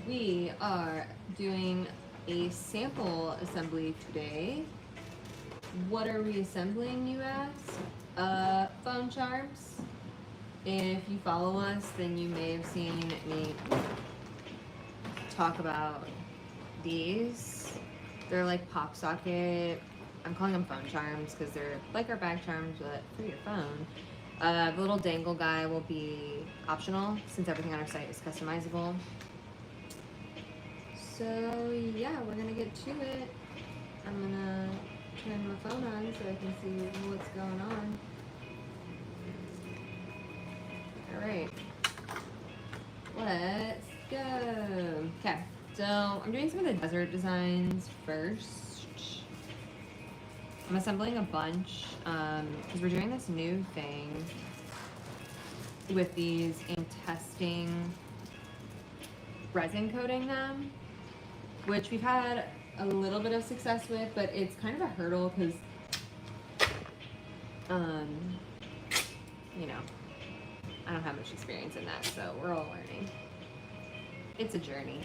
We are doing a sample assembly today. What are we assembling, you ask? Phone charms. If you follow us, then you may have seen me talk about these. They're like pop socket. I'm calling them phone charms because they're like our bag charms, but for your phone. The little dangle guy will be optional since everything on our site is customizable. So yeah, we're gonna get to it. I'm gonna turn my phone on so I can see what's going on. All right, let's go. Okay, so I'm doing some of the desert designs first. I'm assembling a bunch because we're doing this new thing with these and testing resin coating them, which we've had a little bit of success with, but it's kind of a hurdle because, you know, I don't have much experience in that, so we're all learning. It's a journey.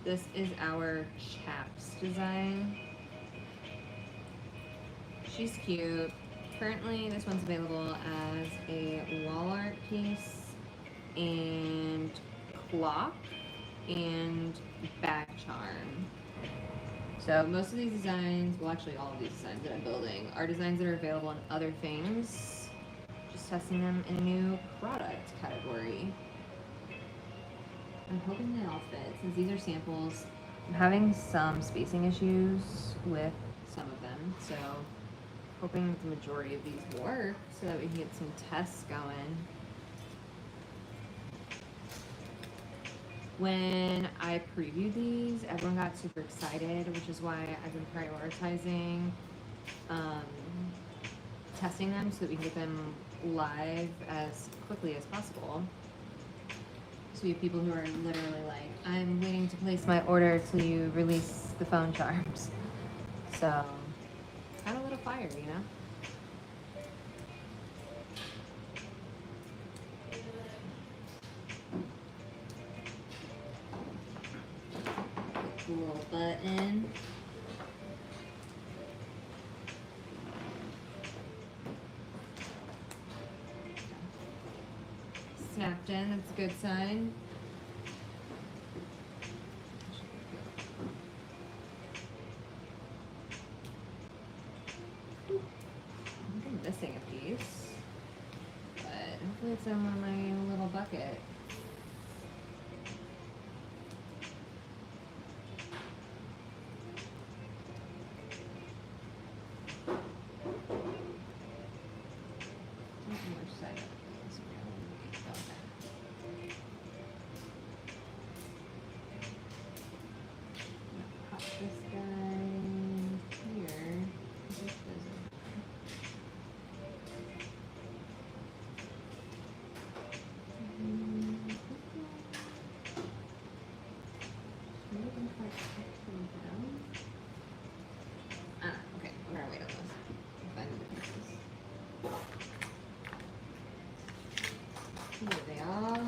This is our chaps design. She's cute. Currently, this one's available as a wall art piece and clock and bag charm. So most of these designs, well actually all of these designs that I'm building are designs that are available in other things. Just testing them in a new product category. I'm hoping they all fit since these are samples. I'm having some spacing issues with some of them, so hoping the majority of these work so that we can get some tests going. When I previewed these, everyone got super excited, which is why I've been prioritizing testing them so that we can get them live as quickly as possible. So we have people who are literally like, I'm waiting to place my order till you release the phone charms. So, kind of lit a fire, you know? Little button. Snapped in, that's a good sign. I'm missing a piece, but hopefully it's in my little bucket. Here they are.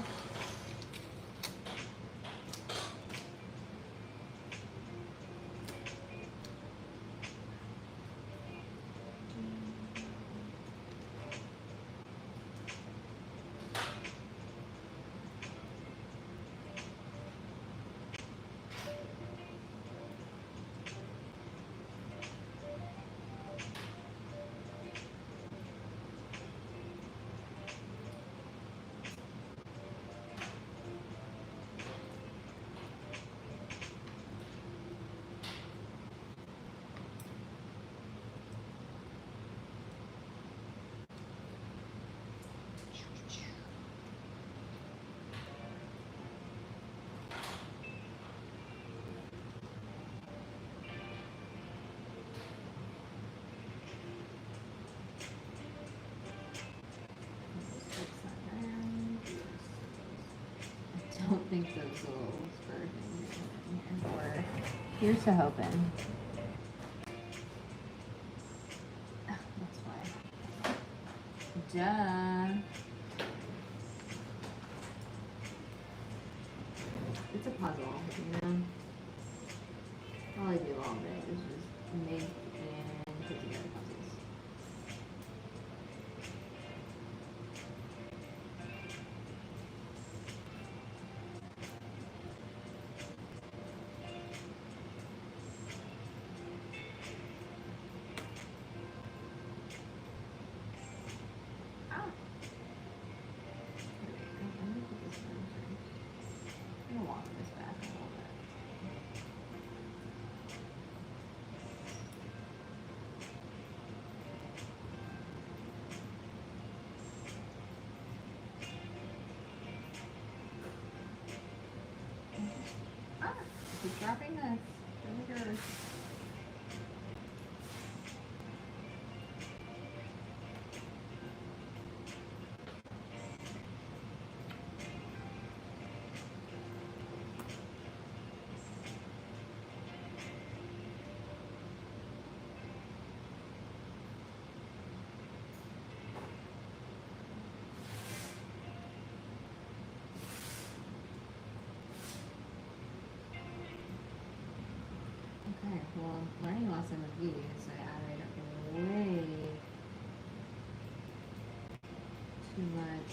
I don't think those little spur things are in here. Or Here's to hoping. That's why. Duh. It's a puzzle, you know? All I do all day is just make and put together puzzles. Ah. I'm gonna put this one first. I'm gonna walk this back a little bit. Ah, keep dropping this. There it goes. Okay, well, learning lesson with these, I added way too much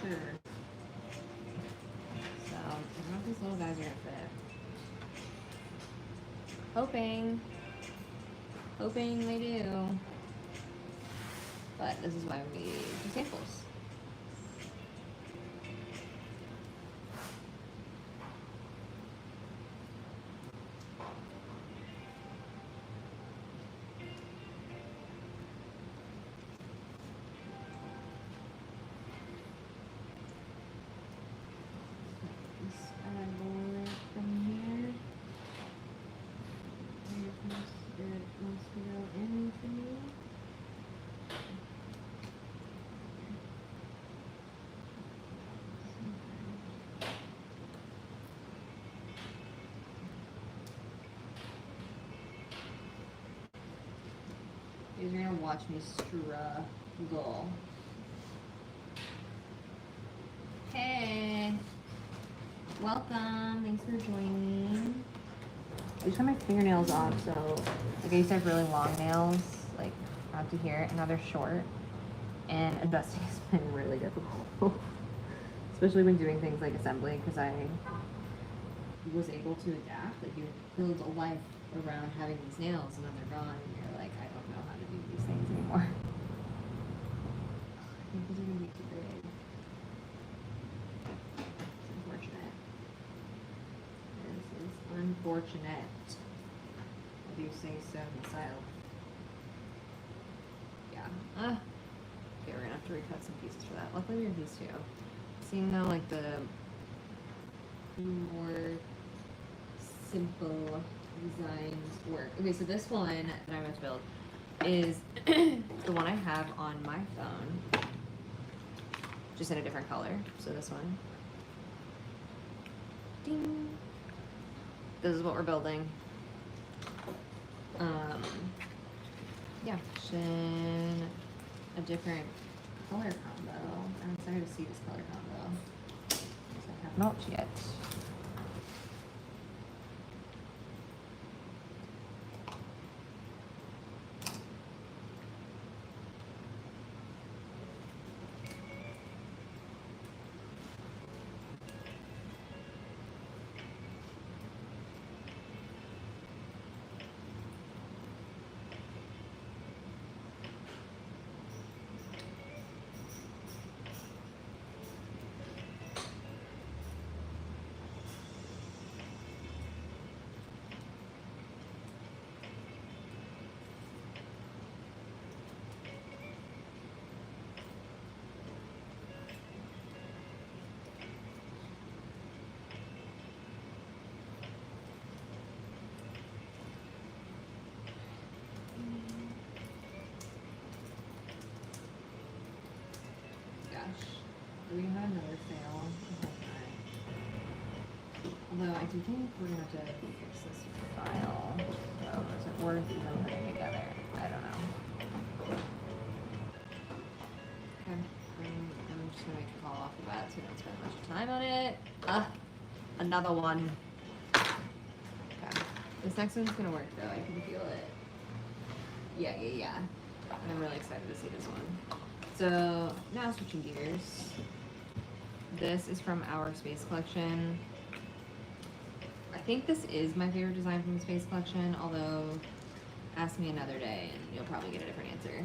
curve. So, I don't know if these little guys are gonna fit. Hoping they do. But this is why we do samples. You're gonna watch me struggle. Hey, welcome. Thanks for joining. I just got my fingernails off, so like I used to have really long nails, like out to here, and now they're short. And adjusting has been really difficult, especially when doing things like assembly, because I was able to adapt. Like you build a life around having these nails, and then they're gone, and you're like, I don't know how to do these things anymore. I think these are gonna be too big. It's unfortunate. This is unfortunate. I do say so myself. Yeah. Okay, we're gonna have to recut some pieces for that. Luckily we have these two. Seeing now like the more simple designs work. Okay, so this one that I'm going to build is the one I have on my phone, just in a different color. So this one. Ding. This is what we're building. Yeah, in a different color combo. I'm excited to see this color combo. I have not yet. We had another fail. Although I do think we're gonna have to fix this file. So is it worth even putting together? I don't know. Okay. I'm just gonna make a call off the bat so we don't spend much time on it. Another one. Okay. This next one's gonna work though. I can feel it. Yeah. And I'm really excited to see this one. So now switching gears. This is from our space collection. I think this is my favorite design from the space collection, although ask me another day and you'll probably get a different answer.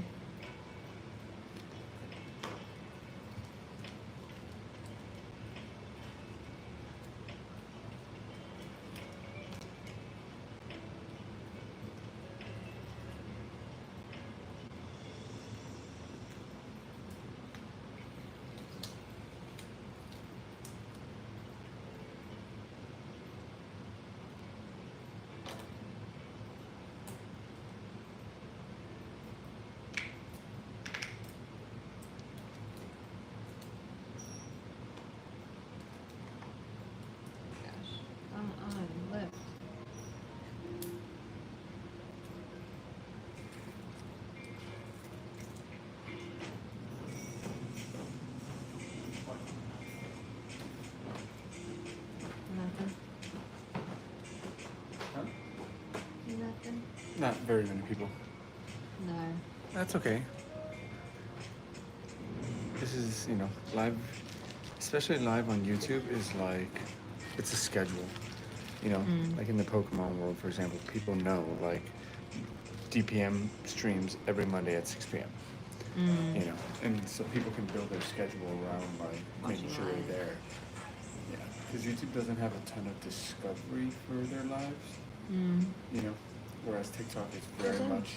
Come on, lift. Nothing. Huh? Nothing. Not very many people. No. That's okay. This is, live, especially live on YouTube is like, it's a schedule. Like in the Pokemon world, for example, people know like DPM streams every Monday at 6 p.m. And so people can build their schedule around like making sure they're there. Yeah, because YouTube doesn't have a ton of discovery for their lives. Whereas TikTok is very much,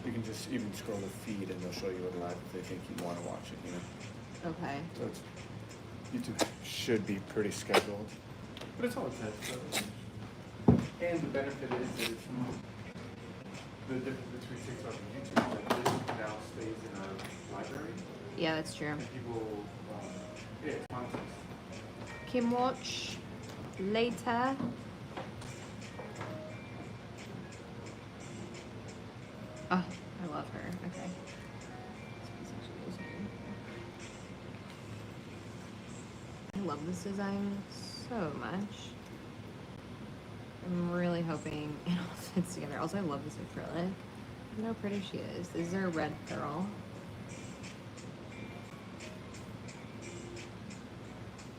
you can just even scroll the feed and they'll show you it live if they think you want to watch it. Okay. So YouTube should be pretty scheduled, but it's all it says. So. And the benefit is that it's the difference between TikTok and YouTube is that this now stays in our library. Yeah, that's true. And people, it's content. Can watch later. Oh, I love her. Okay. I love this design so much. I'm really hoping it all fits together. Also, I love this acrylic. Look how pretty she is. This is her red pearl.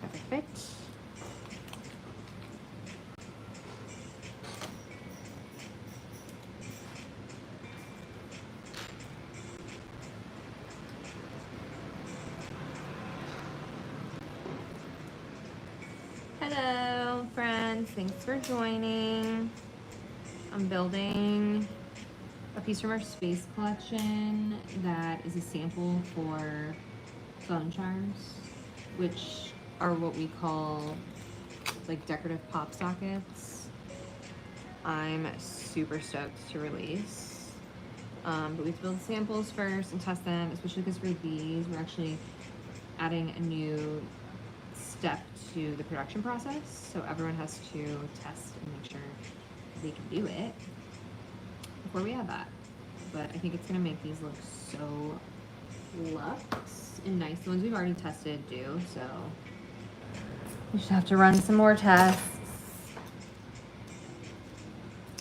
Perfect. Hello, friends. Thanks for joining. I'm building a piece from our space collection that is a sample for phone charms, which are what we call like decorative pop sockets. I'm super stoked to release. But we have to build samples first and test them, especially because for these, we're actually adding a new step to the production process. So everyone has to test and make sure they can do it before we add that. But I think it's gonna make these look so luxe and nice. The ones we've already tested do, so we just have to run some more tests.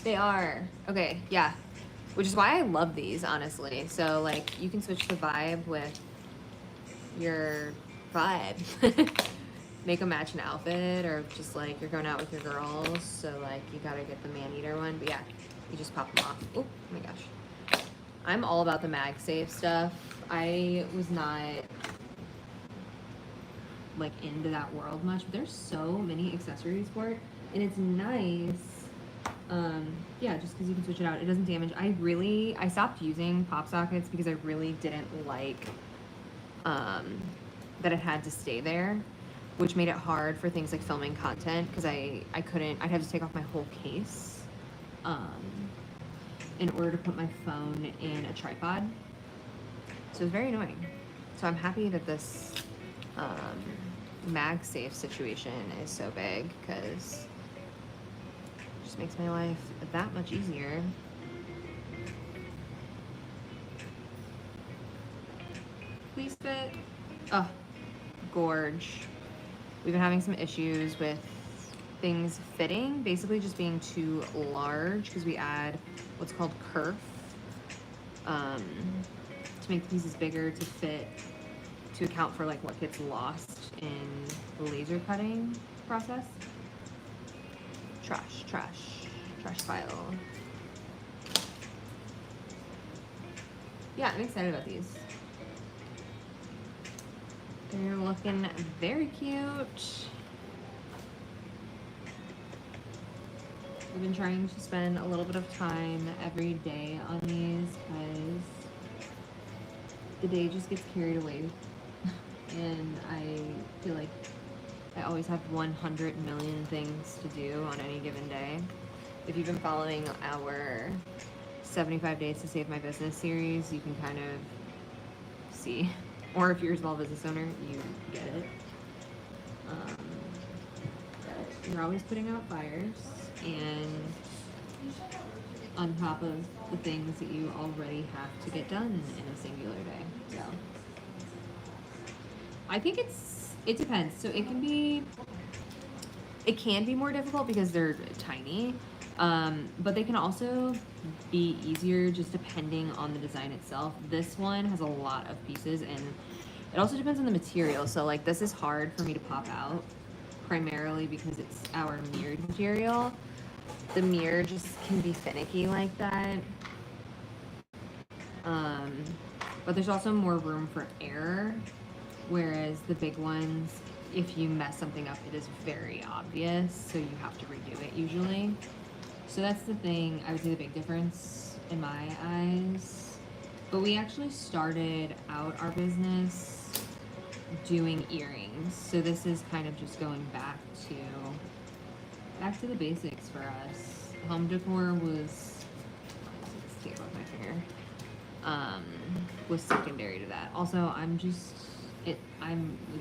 They are. Okay, yeah. Which is why I love these, honestly. So, like, you can switch the vibe with your vibe. Make a match an outfit, or just, like, you're going out with your girls. So, like, you gotta get the man-eater one. But, yeah, you just pop them off. Oh, my gosh. I'm all about the MagSafe stuff. I was not, like, into that world much. But there's so many accessories for it. And it's nice. Yeah, just because you can switch it out. It doesn't damage. I stopped using pop sockets because I really didn't like that it had to stay there, which made it hard for things like filming content because I'd have to take off my whole case in order to put my phone in a tripod. So it was very annoying. So I'm happy that this MagSafe situation is so big because just makes my life that much easier. Please fit. Oh, gorge. We've been having some issues with things fitting, basically just being too large because we add what's called kerf to make the pieces bigger to fit, to account for like what gets lost in the laser cutting process. Trash pile. Yeah, I'm excited about these. They're looking very cute. I've been trying to spend a little bit of time every day on these because the day just gets carried away. And I feel like I always have 100 million things to do on any given day. If you've been following our 75 Days to Save My Business series, you can kind of see, or if you're a small business owner, you get it. You're always putting out fires, and on top of the things that you already have to get done in a singular day. So I think it depends. So it can be more difficult because they're tiny, but they can also be easier just depending on the design itself. This one has a lot of pieces, and it also depends on the material. So like this is hard for me to pop out, primarily because it's our mirrored material. The mirror just can be finicky like that. But there's also more room for error, whereas the big ones, if you mess something up, it is very obvious, so you have to redo it usually. So that's the thing, I would say the big difference in my eyes. But we actually started out our business doing earrings, so this is kind of just going back to the basics for us. Home decor was, let's take off my finger, was secondary to that. Also, it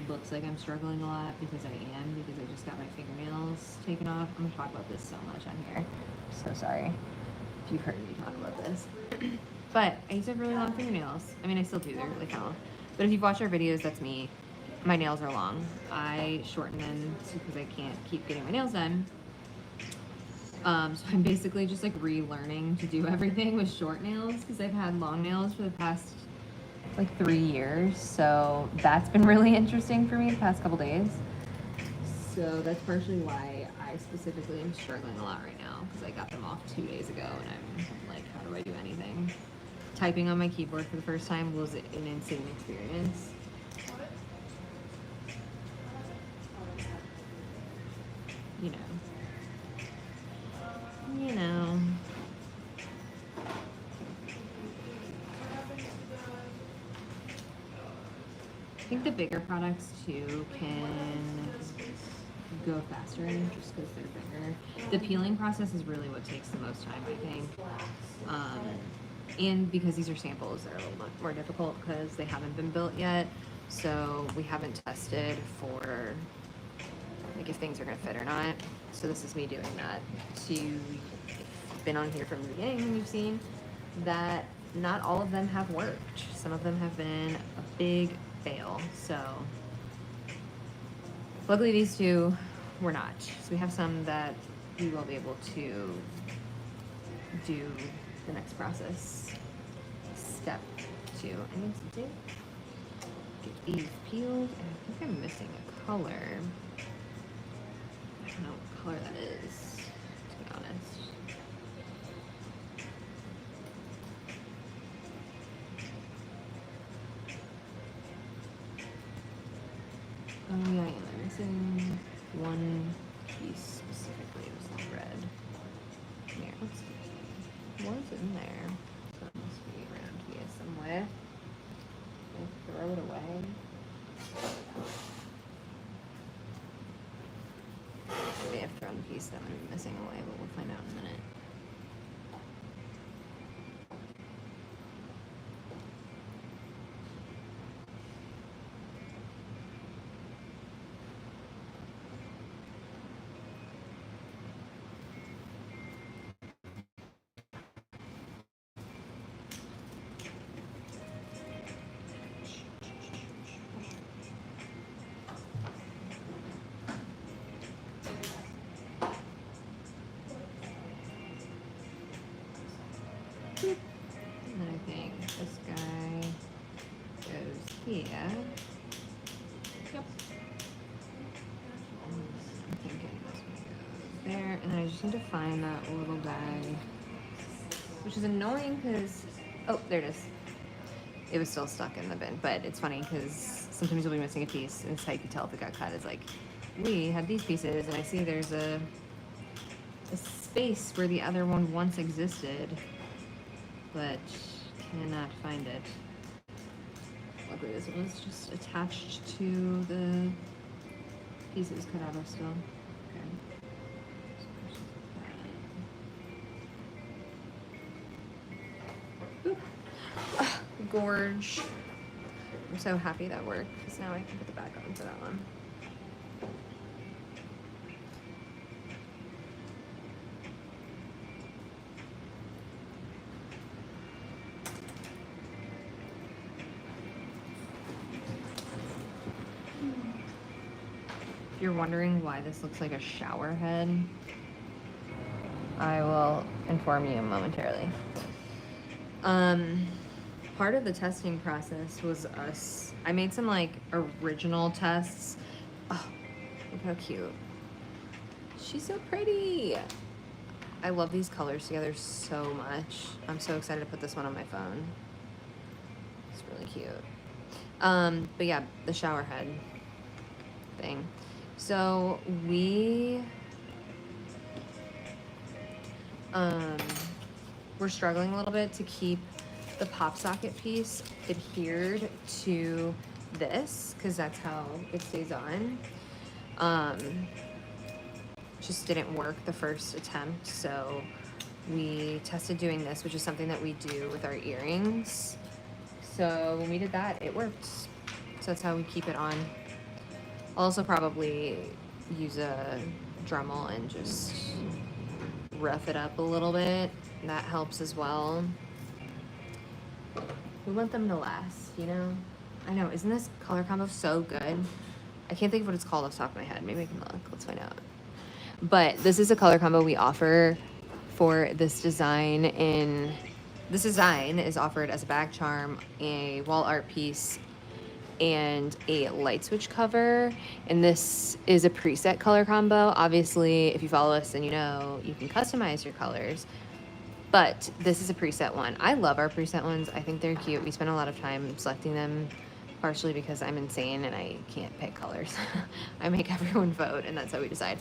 looks like I'm struggling a lot because I am, because I just got my fingernails taken off. I'm gonna talk about this so much on here. So sorry if you've heard me talk about this. But I used to have really long fingernails. I mean, I still do, they're really long. But if you've watched our videos, that's me. My nails are long. I shorten them because I can't keep getting my nails done. So I'm basically just like relearning to do everything with short nails because I've had long nails for the past like 3 years. So that's been really interesting for me the past couple days. So that's partially why I specifically am struggling a lot right now, because I got them off 2 days ago and I'm like, how do I do anything? Typing on my keyboard for the first time was an insane experience. You know. I think the bigger products too can go faster just because they're bigger. The peeling process is really what takes the most time, I think. And because these are samples, they're a little bit more difficult because they haven't been built yet. So we haven't tested for like if things are gonna fit or not. So this is me doing that. So you've been on here from the beginning and you've seen that not all of them have worked. Some of them have been a big fail. So luckily these two were not. So we have some that we will be able to do the next process. Step 2. I need to get these peeled, and I think I'm missing a color. I don't know what color that is, to be honest. Oh yeah, I'm missing one piece specifically. It was the red. Here, let's see. What's in there? So it must be around here somewhere. I throw it away. I may have thrown the piece that I'm missing away, but we'll find out in a minute. there, and then I just need to find that little bag, which is annoying because, oh, there it is. It was still stuck in the bin, but it's funny because sometimes you'll be missing a piece, and it's how you can tell if it got cut. It's like, we had these pieces, and I see there's a space where the other one once existed, but cannot find it. Luckily, this one was just attached to the pieces cut out of still. Okay. Boop. Ugh, gorge. I'm so happy that worked because now I can put the back on for that one. If you're wondering why this looks like a shower head, I will inform you momentarily. Part of the testing process was I made some like original tests. Oh, look how cute. She's so pretty. I love these colors together so much. I'm so excited to put this one on my phone. It's really cute. But yeah, the shower head thing. So we're struggling a little bit to keep the pop socket piece adhered to this because that's how it stays on. Just didn't work the first attempt, so we tested doing this, which is something that we do with our earrings. So when we did that, it worked. So that's how we keep it on. I'll also probably use a Dremel and just rough it up a little bit. That helps as well. We want them to last, you know? I know, isn't this color combo so good? I can't think of what it's called off the top of my head. Maybe I can look. Let's find out. But this is a color combo we offer for this design this design is offered as a bag charm, a wall art piece, and a light switch cover. And this is a preset color combo. Obviously, if you follow us, then you know you can customize your colors. But this is a preset one. I love our preset ones. I think they're cute. We spend a lot of time selecting them, partially because I'm insane and I can't pick colors. I make everyone vote, and that's how we decide.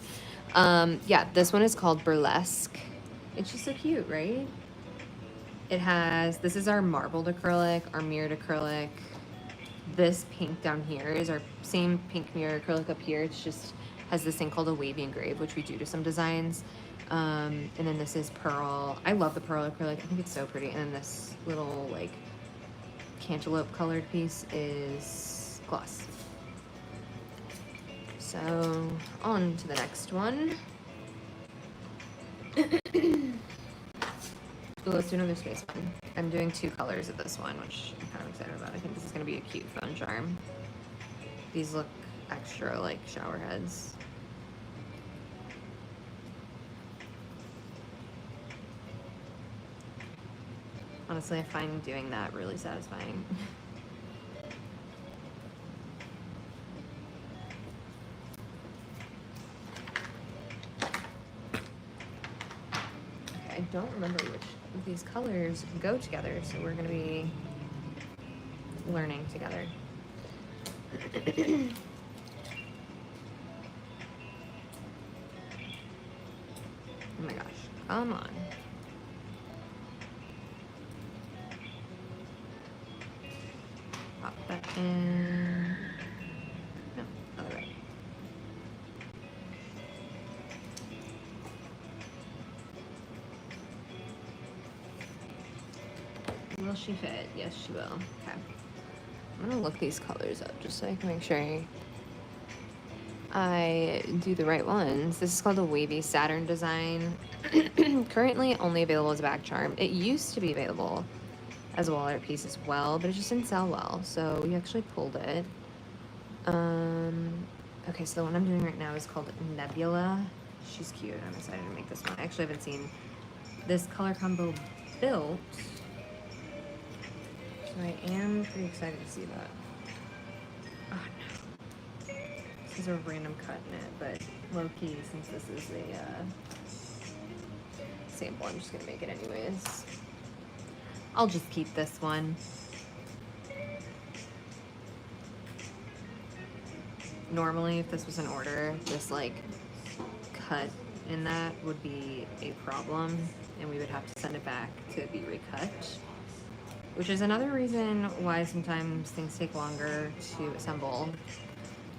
Yeah, this one is called Burlesque. It's just so cute, right? This is our marbled acrylic, our mirrored acrylic. This pink down here is our same pink mirror acrylic up here. It's just has this thing called a wavy engrave, which we do to some designs. And then this is pearl. I love the pearl acrylic. I think it's so pretty. And then this little like cantaloupe colored piece is gloss. So on to the next one. Ooh, let's do another space one. I'm doing 2 colors of this one, which I'm kind of excited about. I think this is going to be a cute phone charm. These look extra like shower heads. Honestly, I find doing that really satisfying. Okay, I don't remember which of these colors go together, so we're going to be learning together. Oh my gosh, come on. Pop that in. No, other way. Will she fit? Yes, she will. Okay. I'm gonna look these colors up just so I can make sure I do the right ones. This is called a Wavy Saturn design. Currently only available as a back charm. It used to be available as a wall art piece as well, but it just didn't sell well, so we actually pulled it. Okay, so the one I'm doing right now is called Nebula. She's cute. I'm excited to make this one. I actually haven't seen this color combo built, so I am pretty excited to see that. Oh no. This is a random cut in it, but low key, since this is a sample, I'm just gonna make it anyways. I'll just keep this one. Normally, if this was an order, this like cut in that would be a problem, and we would have to send it back to be recut, which is another reason why sometimes things take longer to assemble.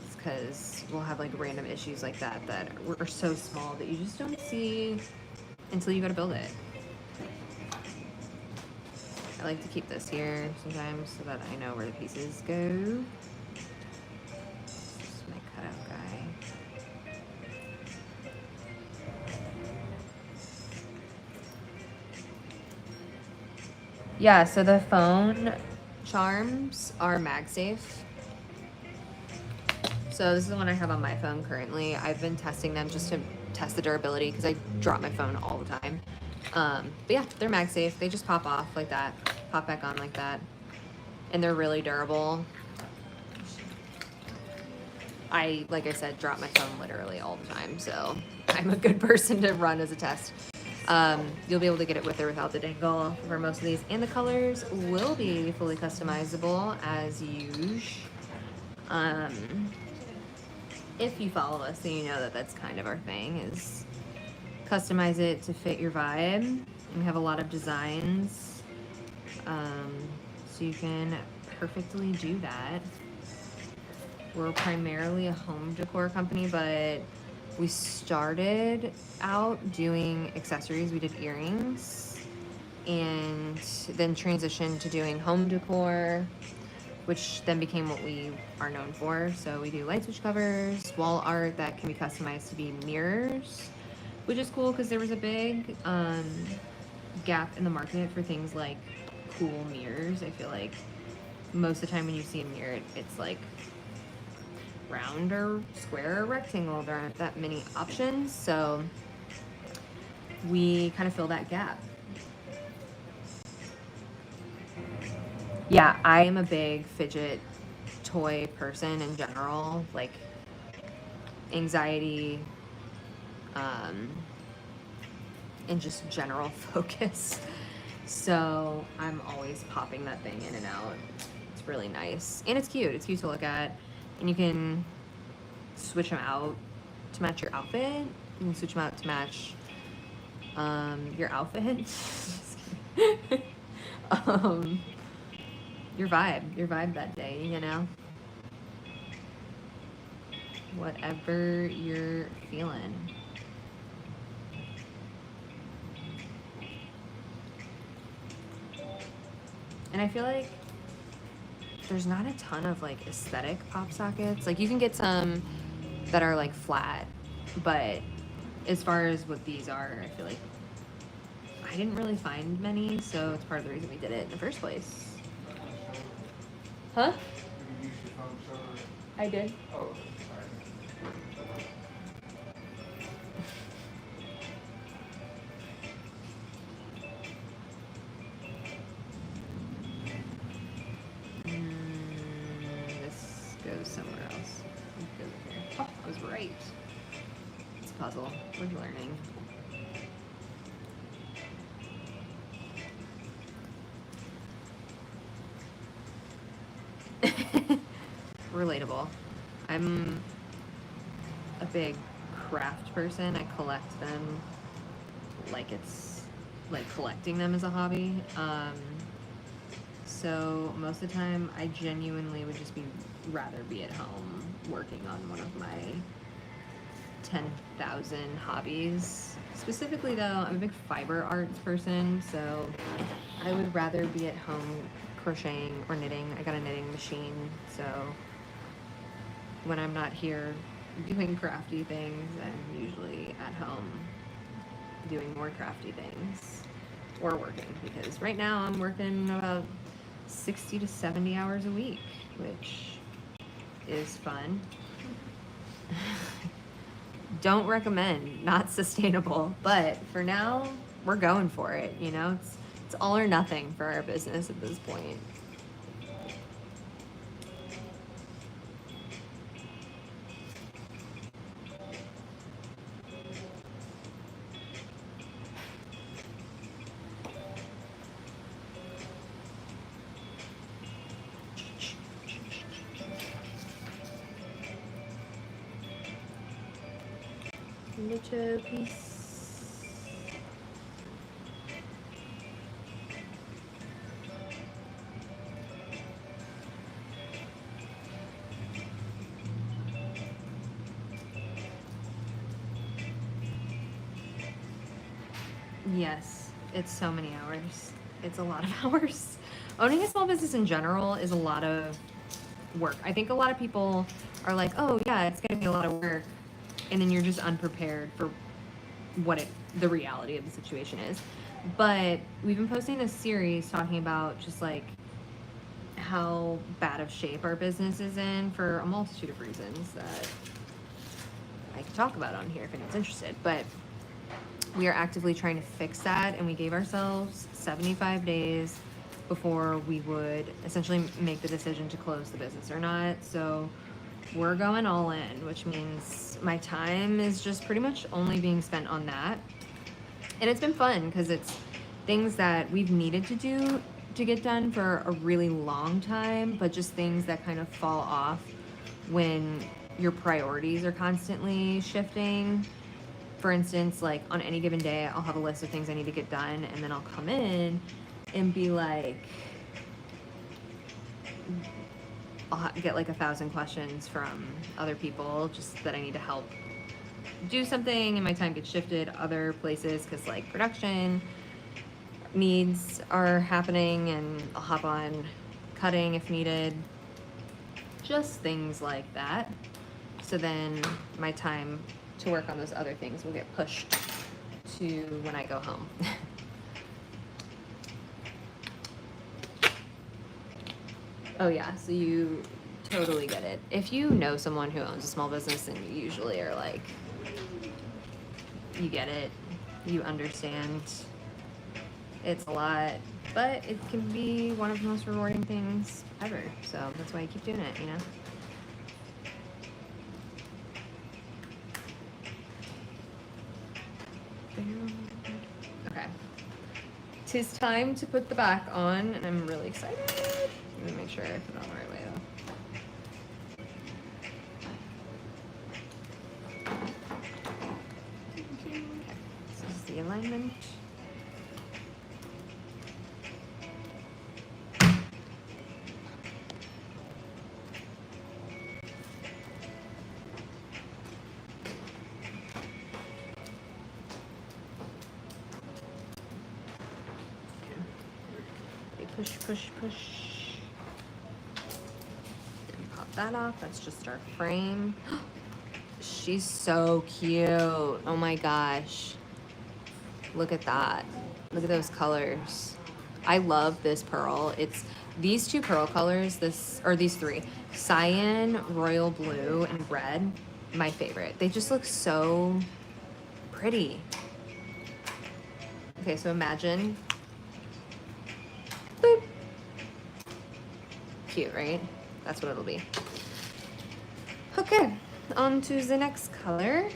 It's because we'll have like random issues like that that are so small that you just don't see until you go to build it. I like to keep this here sometimes so that I know where the pieces go. This is my cutout guy. Yeah, so the phone charms are MagSafe. So this is the one I have on my phone currently. I've been testing them just to test the durability because I drop my phone all the time. But yeah, they're MagSafe. They just pop off like that, pop back on like that. And they're really durable. Like I said, drop my phone literally all the time. So I'm a good person to run as a test. You'll be able to get it with or without the dangle for most of these. And the colors will be fully customizable as usual. If you follow us, so you know that that's kind of our thing, is customize it to fit your vibe. And we have a lot of designs, so you can perfectly do that. We're primarily a home decor company, but we started out doing accessories. We did earrings and then transitioned to doing home decor, which then became what we are known for. So we do light switch covers, wall art that can be customized to be mirrors, which is cool because there was a big gap in the market for things like cool mirrors. I feel like most of the time when you see a mirror, it's like round or square or rectangle. There aren't that many options, so we kind of fill that gap. Yeah, I am a big fidget toy person in general, like anxiety, and just general focus. So I'm always popping that thing in and out. It's really nice. And it's cute. It's cute to look at. And you can switch them out to match your outfit. You can switch them out to match your outfit. Your vibe that day, you know? Whatever you're feeling. And I feel like there's not a ton of like aesthetic pop sockets. Like you can get some that are like flat, but as far as what these are, I feel like I didn't really find many, so it's part of the reason we did it in the first place. Huh? I did. Oh, this goes somewhere else. It goes here. Oh, I was right. It's a puzzle. We're learning. Relatable. I'm a big craft person. I collect them like it's like collecting them as a hobby. So most of the time I genuinely would just rather be at home working on one of my 10,000 hobbies. Specifically though, I'm a big fiber arts person, so I would rather be at home crocheting or knitting. I got a knitting machine, so when I'm not here doing crafty things, I'm usually at home doing more crafty things or working, because right now I'm working about 60 to 70 hours a week, which is fun. Don't recommend, not sustainable, but for now we're going for it, you know? It's all or nothing for our business at this point. little piece. Yes, it's so many hours. It's a lot of hours. Owning a small business in general is a lot of work. I think a lot of people are like, oh yeah, it's gonna be a lot of work, and then you're just unprepared for the reality of the situation is. But we've been posting a series talking about just like how bad of shape our business is in for a multitude of reasons that I can talk about on here if anyone's interested. But we are actively trying to fix that, and we gave ourselves 75 days before we would essentially make the decision to close the business or not. So we're going all in, which means my time is just pretty much only being spent on that. And it's been fun because it's things that we've needed to do to get done for a really long time, but just things that kind of fall off when your priorities are constantly shifting. For instance, like on any given day, I'll have a list of things I need to get done, and then I'll come in and be like, get like 1,000 questions from other people just that I need to help do something, and my time gets shifted other places because like production needs are happening, and I'll hop on cutting if needed. Just things like that. So then my time to work on those other things will get pushed to when I go home. Oh yeah, so you totally get it. If you know someone who owns a small business, then you usually are like, you get it, you understand. It's a lot, but it can be one of the most rewarding things ever. So that's why I keep doing it, you know? Okay. 'Tis time to put the back on, and I'm really excited. Let me make sure I put it on the right way, though. Okay, this is the alignment. Push, push, push. And pop that off. That's just our frame. She's so cute. Oh my gosh. Look at that. Look at those colors. I love this pearl. It's these two pearl colors, these three. Cyan, royal blue, and red. My favorite. They just look so pretty. Okay, so imagine. Boop. Cute, right? That's what it'll be. Okay, on to the next color.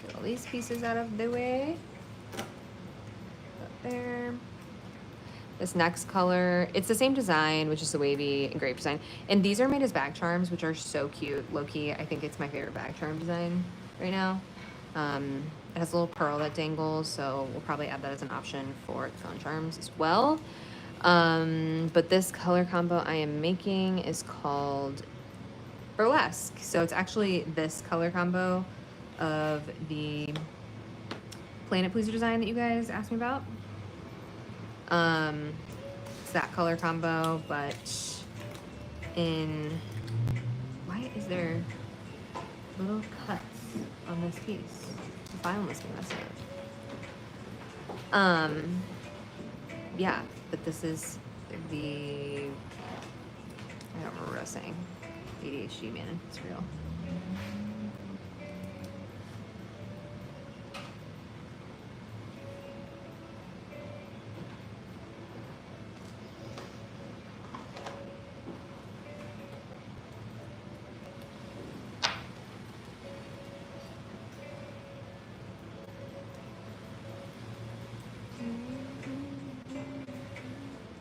Get all these pieces out of the way. Up there. This next color, it's the same design, which is the wavy engraved design. And these are made as bag charms, which are so cute. Low-key, I think it's my favorite bag charm design right now. It has a little pearl that dangles, so we'll probably add that as an option for the phone charms as well. But this color combo I am making is called Burlesque. So it's actually this color combo of the Planet Pleaser design that you guys asked me about. It's that color combo, but why is there little cuts on this piece? The file must be messed up. Yeah, but this is I don't remember what I was saying. ADHD, man, it's real.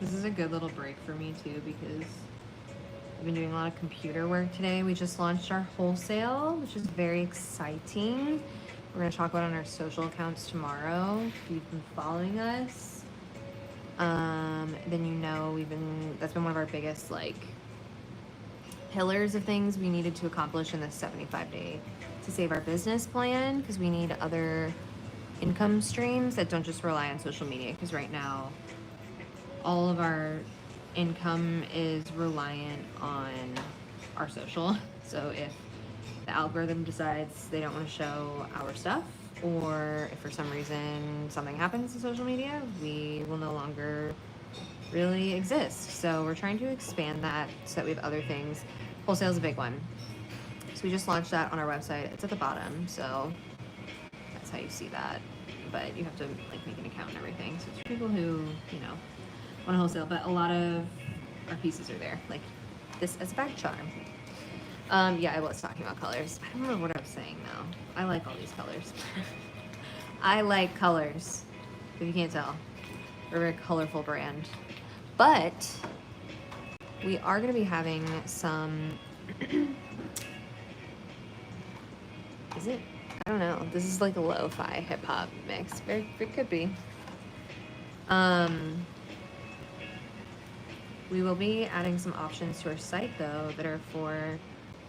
This is a good little break for me too, because I've been doing a lot of computer work today. We just launched our wholesale, which is very exciting. We're going to talk about it on our social accounts tomorrow. If you've been following us, then you know that's been one of our biggest like pillars of things we needed to accomplish in this 75-day to save our business plan, because we need other income streams that don't just rely on social media, because right now all of our income is reliant on our social. So if the algorithm decides they don't want to show our stuff, or if for some reason something happens to social media, we will no longer really exist. So we're trying to expand that so that we have other things. Wholesale is a big one. So we just launched that on our website. It's at the bottom, so that's how you see that. But you have to like make an account and everything. So it's for people who, you know, want to wholesale. But a lot of our pieces are there, like this as a bag charm. Yeah, I was talking about colors. I don't remember what I was saying now. I like all these colors. I like colors, if you can't tell. We're a very colorful brand. But we are going to be having some... Is it? I don't know. This is like a lo-fi hip-hop mix. It could be. We will be adding some options to our site, though, that are for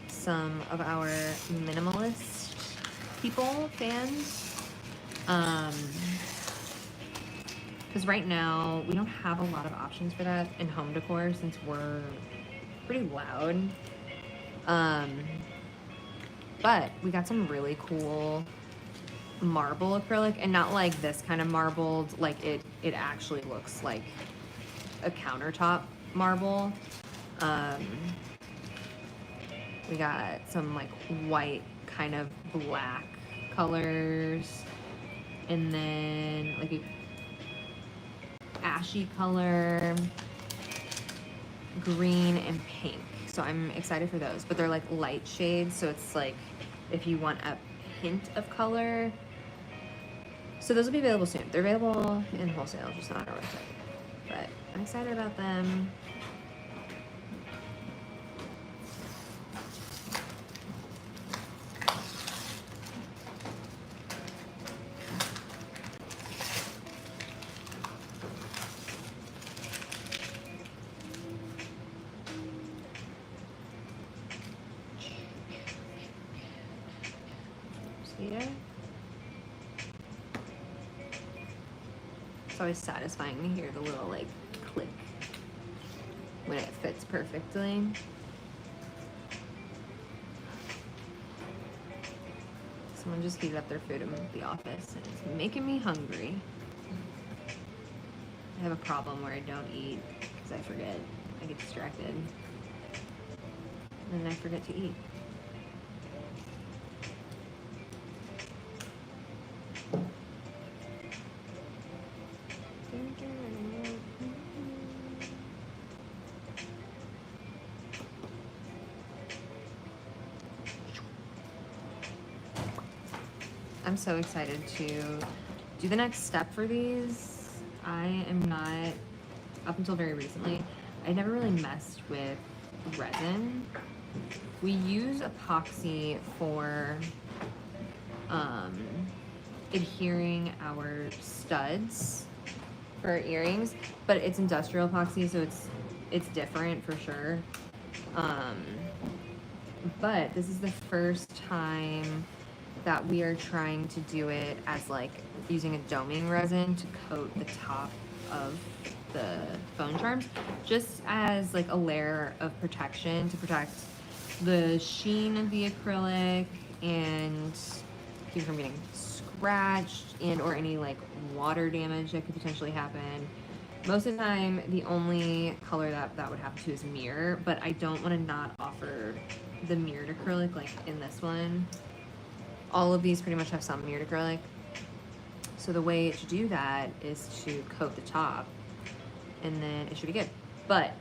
some of our minimalist people, fans. Because right now, we don't have a lot of options for that in home decor, since we're pretty loud. But we got some really cool marble acrylic, and not like this kind of marbled, like it actually looks like a countertop marble. We got some like white kind of black colors, and then like a ashy color, green, and pink. So I'm excited for those, but they're like light shades, so it's like if you want a hint of color. So those will be available soon. They're available in wholesale, just not on our website. But I'm excited about them. It's always satisfying to hear the little like click when it fits perfectly. Someone just heated up their food in the office and it's making me hungry. I have a problem where I don't eat because I forget. I get distracted and then I forget to eat. I'm so excited to do the next step for these. I am not, up until very recently, I never really messed with resin. We use epoxy for adhering our studs for our earrings, but it's industrial epoxy, so it's different for sure. But this is the first time that we are trying to do it as like using a doming resin to coat the top of the phone charms, just as like a layer of protection to protect the sheen of the acrylic and keep from getting scratched and or any like water damage that could potentially happen. Most of the time, the only color that would happen to is mirror, but I don't want to not offer the mirrored acrylic like in this one. All of these pretty much have some mirrored acrylic. So the way to do that is to coat the top and then it should be good. But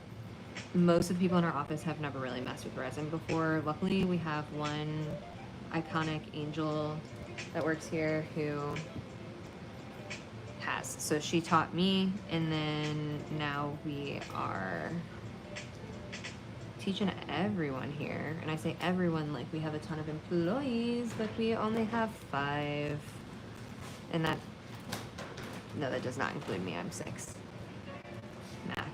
most of the people in our office have never really messed with resin before. Luckily, we have one iconic angel that works here who has. So she taught me, and then now we are teaching everyone here. And I say everyone like we have a ton of employees, but we only have 5. And that, no, that does not include me. I'm 6. Math.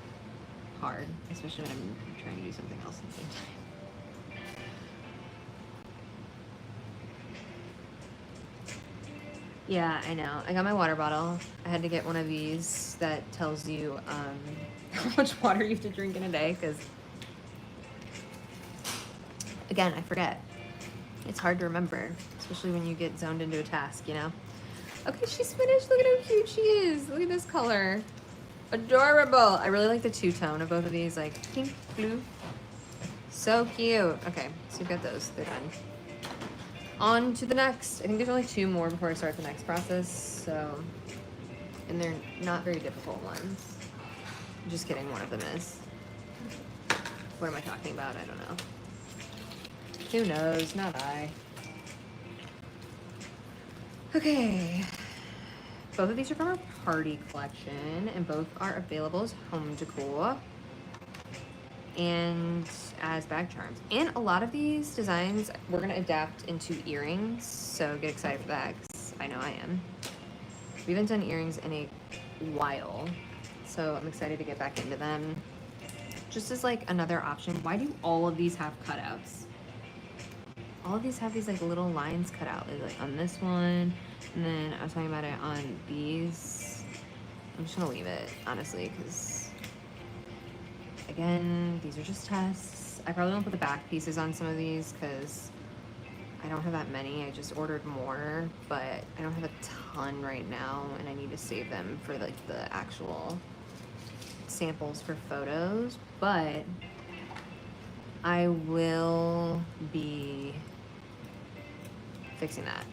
Hard, especially when I'm trying to do something else at the same time. Yeah, I know. I got my water bottle. I had to get one of these that tells you how much water you have to drink in a day, because, again, I forget. It's hard to remember, especially when you get zoned into a task, you know? Okay, she's finished. Look at how cute she is. Look at this color. Adorable. I really like the two-tone of both of these, like pink, blue. So cute. Okay, so we've got those. They're done. On to the next. I think there's only 2 more before I start the next process, so, and they're not very difficult ones. Just kidding, one of them is. What am I talking about? I don't know. Who knows? Not I. Okay. Both of these are from our party collection, and both are available as home decor and as bag charms. And a lot of these designs we're gonna adapt into earrings, so get excited for that, 'cause I know I am. We haven't done earrings in a while, so I'm excited to get back into them. Just as like another option, why do all of these have cutouts? All of these have these like little lines cut out, like on this one, and then I was talking about it on these. I'm just gonna leave it, honestly, because again, these are just tests. I probably won't put the back pieces on some of these because I don't have that many. I just ordered more, but I don't have a ton right now, and I need to save them for like the actual samples for photos. But I will be fixing that.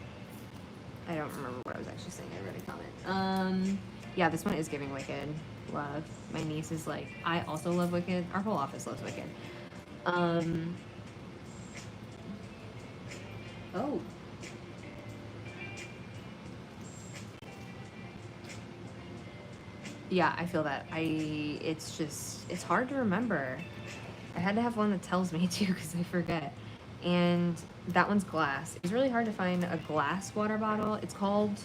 I don't remember what I was actually saying. I read a comment. Yeah, this one is giving Wicked love. My niece is like, I also love Wicked. Our whole office loves Wicked. Oh. Yeah, I feel that. It's hard to remember. I had to have one that tells me too, because I forget. And that one's glass. It's really hard to find a glass water bottle. It's called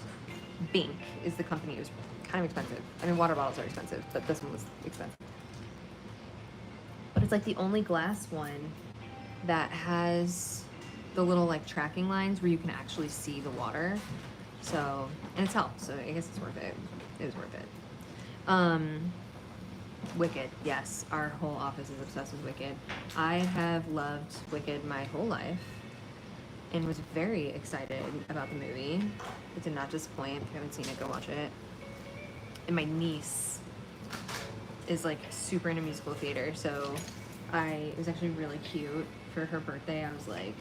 Bink is the company. It was kind of expensive. I mean, water bottles are expensive, but this one was expensive. But it's like the only glass one that has the little like tracking lines where you can actually see the water. So, and it's helped, so I guess it's worth it. It was worth it. Wicked, yes. Our whole office is obsessed with Wicked. I have loved Wicked my whole life and was very excited about the movie. It did not disappoint. If you haven't seen it, go watch it. And my niece is like super into musical theater, so it was actually really cute. For her birthday, I was like,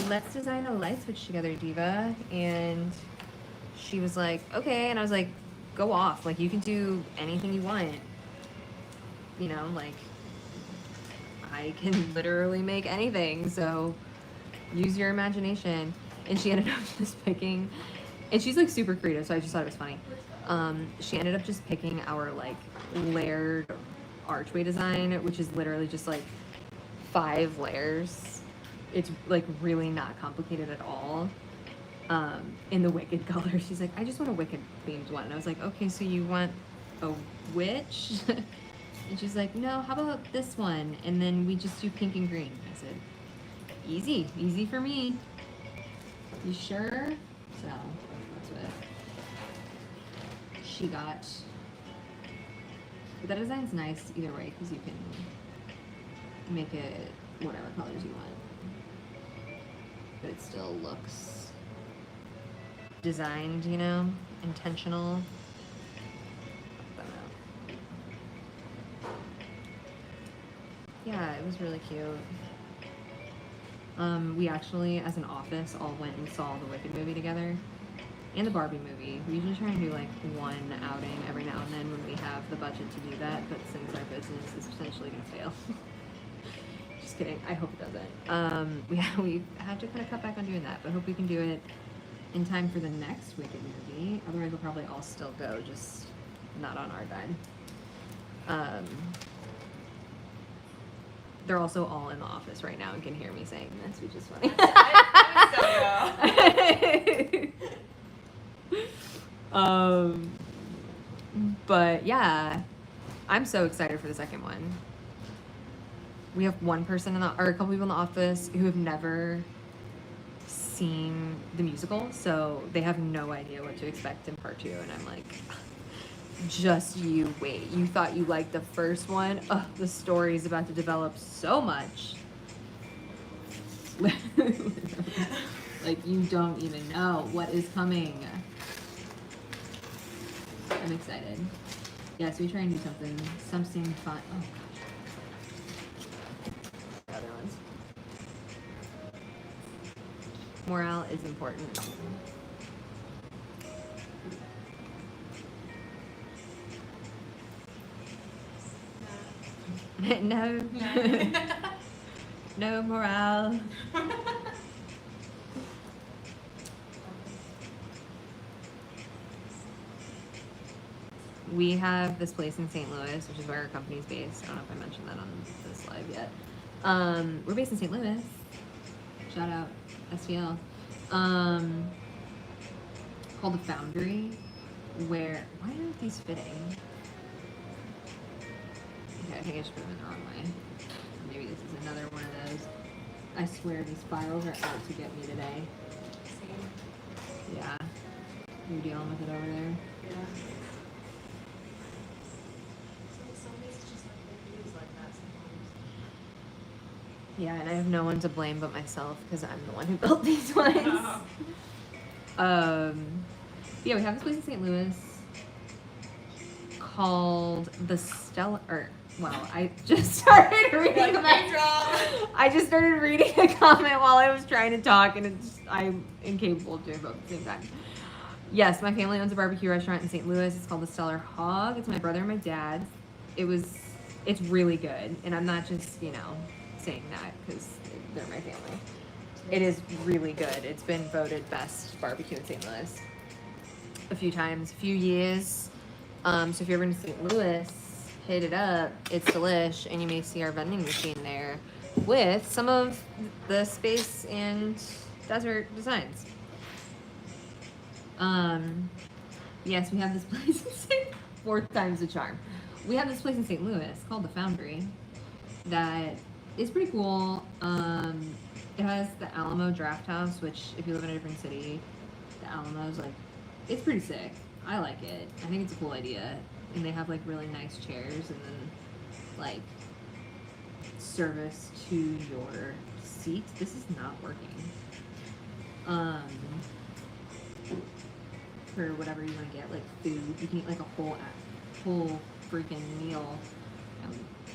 let's design a light switch together, Diva. And she was like, okay. And I was like, go off. Like, you can do anything you want. You know, like, I can literally make anything, so use your imagination. And she ended up just picking, and she's like super creative, so I just thought it was funny. She ended up just picking our like layered archway design, which is literally just like 5 layers. It's like really not complicated at all. In the Wicked color, she's like, I just want a Wicked themed one. And I was like, okay, so you want a witch? And she's like, no, how about this one? And then we just do pink and green. I said, easy for me. You sure? So that's what she got. But that design's nice either way, because you can make it whatever colors you want. But it still looks designed, you know, intentional. Yeah, it was really cute. We actually, as an office, all went and saw the Wicked movie together. And the Barbie movie. We usually try and do like one outing every now and then when we have the budget to do that, but since our business is potentially going to fail. Just kidding. I hope it doesn't. We have to kind of cut back on doing that, but hope we can do it in time for the next Wicked movie. Otherwise, we'll probably all still go, just not on our dime. They're also all in the office right now and can hear me saying this, which is funny. But yeah, I'm so excited for the second one. We have one person or a couple people in the office who have never seen the musical, so they have no idea what to expect in part 2, and I'm like, just you wait. You thought you liked the first one? Ugh, the story is about to develop so much. Like, you don't even know what is coming. I'm excited. Yeah, so we try and do something fun. Oh gosh. The other ones. Morale is important. No. No morale. We have this place in St. Louis, which is where our company's based. I don't know if I mentioned that on this live yet. We're based in St. Louis. Shout out STL. Called The Foundry, where, why aren't these fitting? Okay, I think I just put them in the wrong way. Maybe this is another one of those. I swear these spirals are out to get me today. Same. Yeah. You're dealing with it over there? Yeah. Some days it's just like it is like that sometimes. Yeah, and I have no one to blame but myself because I'm the one who built these ones. Yeah, we have this place in St. Louis called the Well, I just started reading I just started reading a comment while I was trying to talk, and I'm incapable of doing both at the same time. Yes, my family owns a barbecue restaurant in St. Louis. It's called the Stellar Hog. It's my brother and my dad's. It's really good, and I'm not just, saying that because they're my family. It is really good. It's been voted best barbecue in St. Louis a few times, a few years. So if you're ever in St. Louis, hit it up. It's delish, and you may see our vending machine there with some of the space and desert designs. Yes, we have this place in fourth time's the charm. We have this place in St. Louis called the Foundry that is pretty cool. It has the Alamo Draft House, which if you live in a different city, the Alamo's it's pretty sick. I like it. I think it's a cool idea. And they have really nice chairs and then service to your seat. This is not working. For whatever you want to get, food. You can eat a whole freaking meal.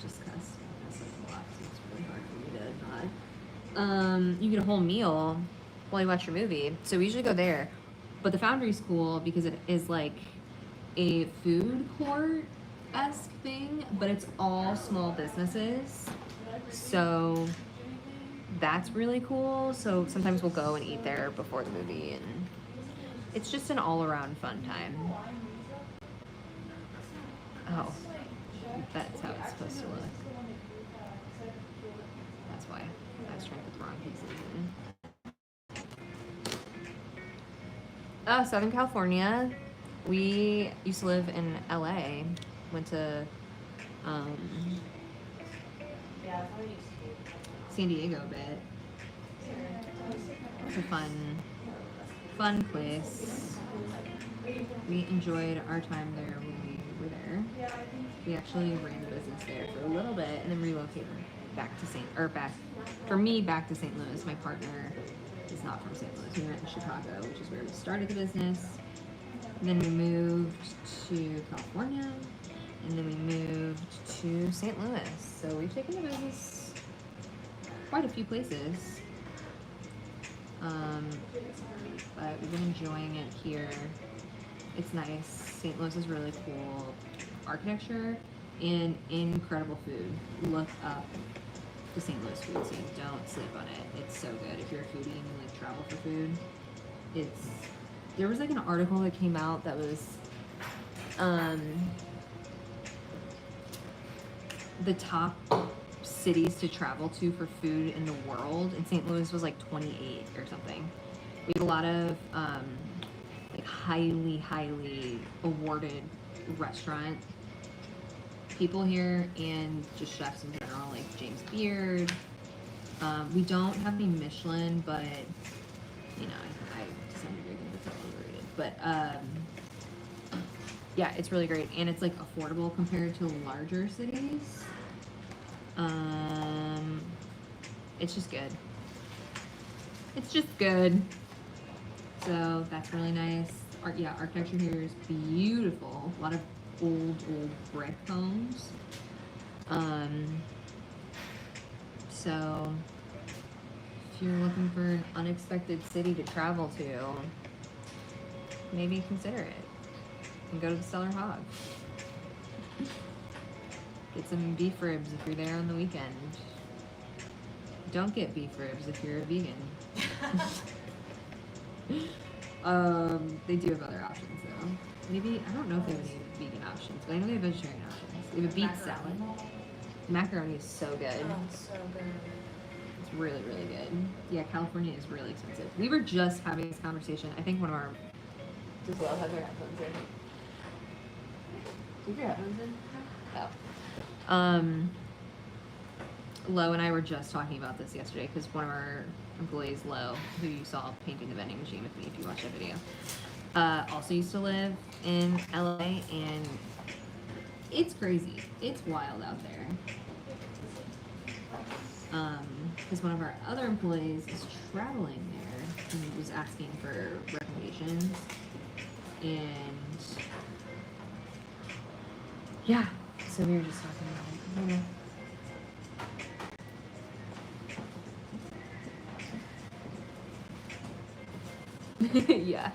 Just cause that's a lot, so it's really hard for me to not. You get a whole meal while you watch your movie. So we usually go there. But the Foundry's cool because it is a food court-esque thing, but it's all small businesses. So that's really cool. So sometimes we'll go and eat there before the movie, and it's just an all-around fun time. Oh, that's how it's supposed to look. That's why I was trying to put the wrong pieces in. Southern California. We used to live in LA. Went to San Diego a bit. It's a fun place. We enjoyed our time there when we were there. We actually ran the business there for a little bit and then relocated back to St. Louis. My partner is not from St. Louis. We went to Chicago, which is where we started the business. And then we moved to California, and then we moved to St. Louis. So we've taken the business quite a few places. But we've been enjoying it here. It's nice. St. Louis is really cool architecture and incredible food. Look up the St. Louis food scene. Don't sleep on it. It's so good. If you're a foodie and you travel for food, there was an article that came out that was the top cities to travel to for food in the world, and St. Louis was like 28 or something. We have a lot of like highly awarded restaurant people here, and just chefs in general, like James Beard. We don't have any Michelin, but you know, I to some degree think it's overrated. But yeah, it's really great, and it's like affordable compared to larger cities. It's just good. It's just good. So that's really nice. Yeah, architecture here is beautiful. A lot of old brick homes. So if you're looking for an unexpected city to travel to, maybe consider it. And go to the Stellar Hog. Get some beef ribs if you're there on the weekend. Don't get beef ribs if you're a vegan. They do have other options though. Maybe, I don't know if they have any vegan options, but I know they have vegetarian options. They have a beet salad. Macaroni is so good. Oh, so good. It's really good. Yeah, California is really expensive. We were just having this conversation. I think one of our... Does Will have their headphones in? Do you have your headphones in? Oh. Lo and I were just talking about this yesterday because one of our employees, Lo, who you saw painting the vending machine with me if you watched that video, also used to live in LA, and it's crazy. It's wild out there. Because one of our other employees is traveling there and was asking for recommendations, and yeah, so we were just talking about it. Yeah,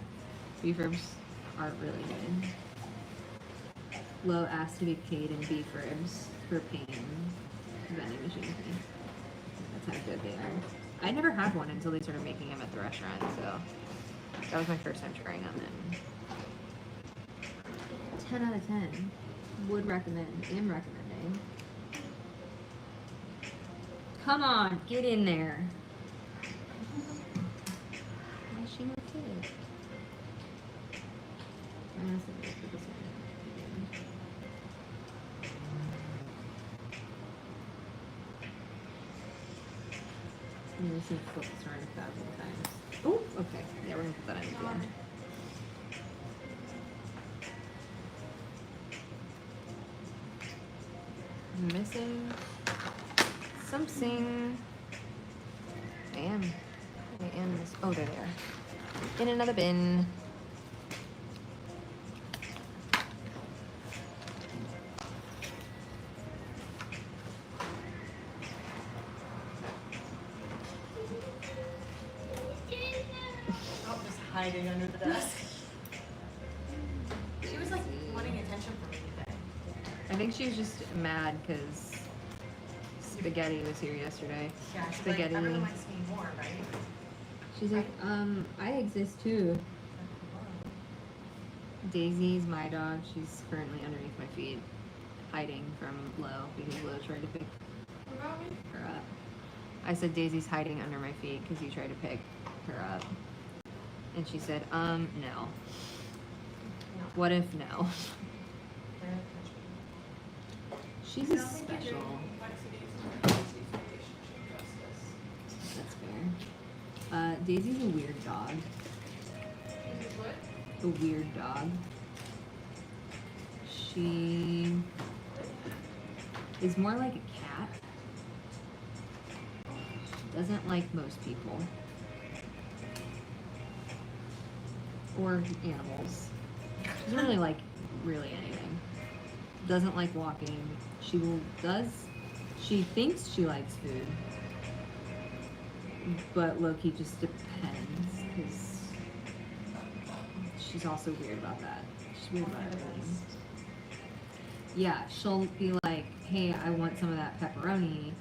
beef ribs are really good. Lo asked to be paid in beef ribs for painting the vending machine with me. That's how good they are. I never had one until they started making them at the restaurant, so that was my first time trying them. And 10 out of 10. Would recommend. Am recommending. Come on, get in there. Why is she no kid? I honestly don't think this one. I'm gonna see flip this around 1,000 times. Oh, okay. Yeah, we're gonna put that in at the end. Missing something. I am this. Oh, there they are. In another bin. Oh, just hiding under the desk. She was like wanting attention from me today. I think she was just mad because Spaghetti was here yesterday. Yeah, she's Spaghetti. like, everyone likes me more, right? She's like, I exist too. Daisy's my dog. She's currently underneath my feet, hiding from Lo because Lo tried to pick her up. I said Daisy's hiding under my feet because you tried to pick her up. And she said, no. No. What if no? They're gonna catch me. She's I a don't think you're special. doing complexities and Daisy's relationship justice. That's fair. Daisy's a weird dog. Daisy's what? A weird dog. She is more like a cat. She doesn't like most people. Or animals. She doesn't really like really anything. Doesn't like walking. She thinks she likes food. But low-key just depends, because she's also weird about that. She's weird about everything. Yeah, she'll be like, hey, I want some of that pepperoni.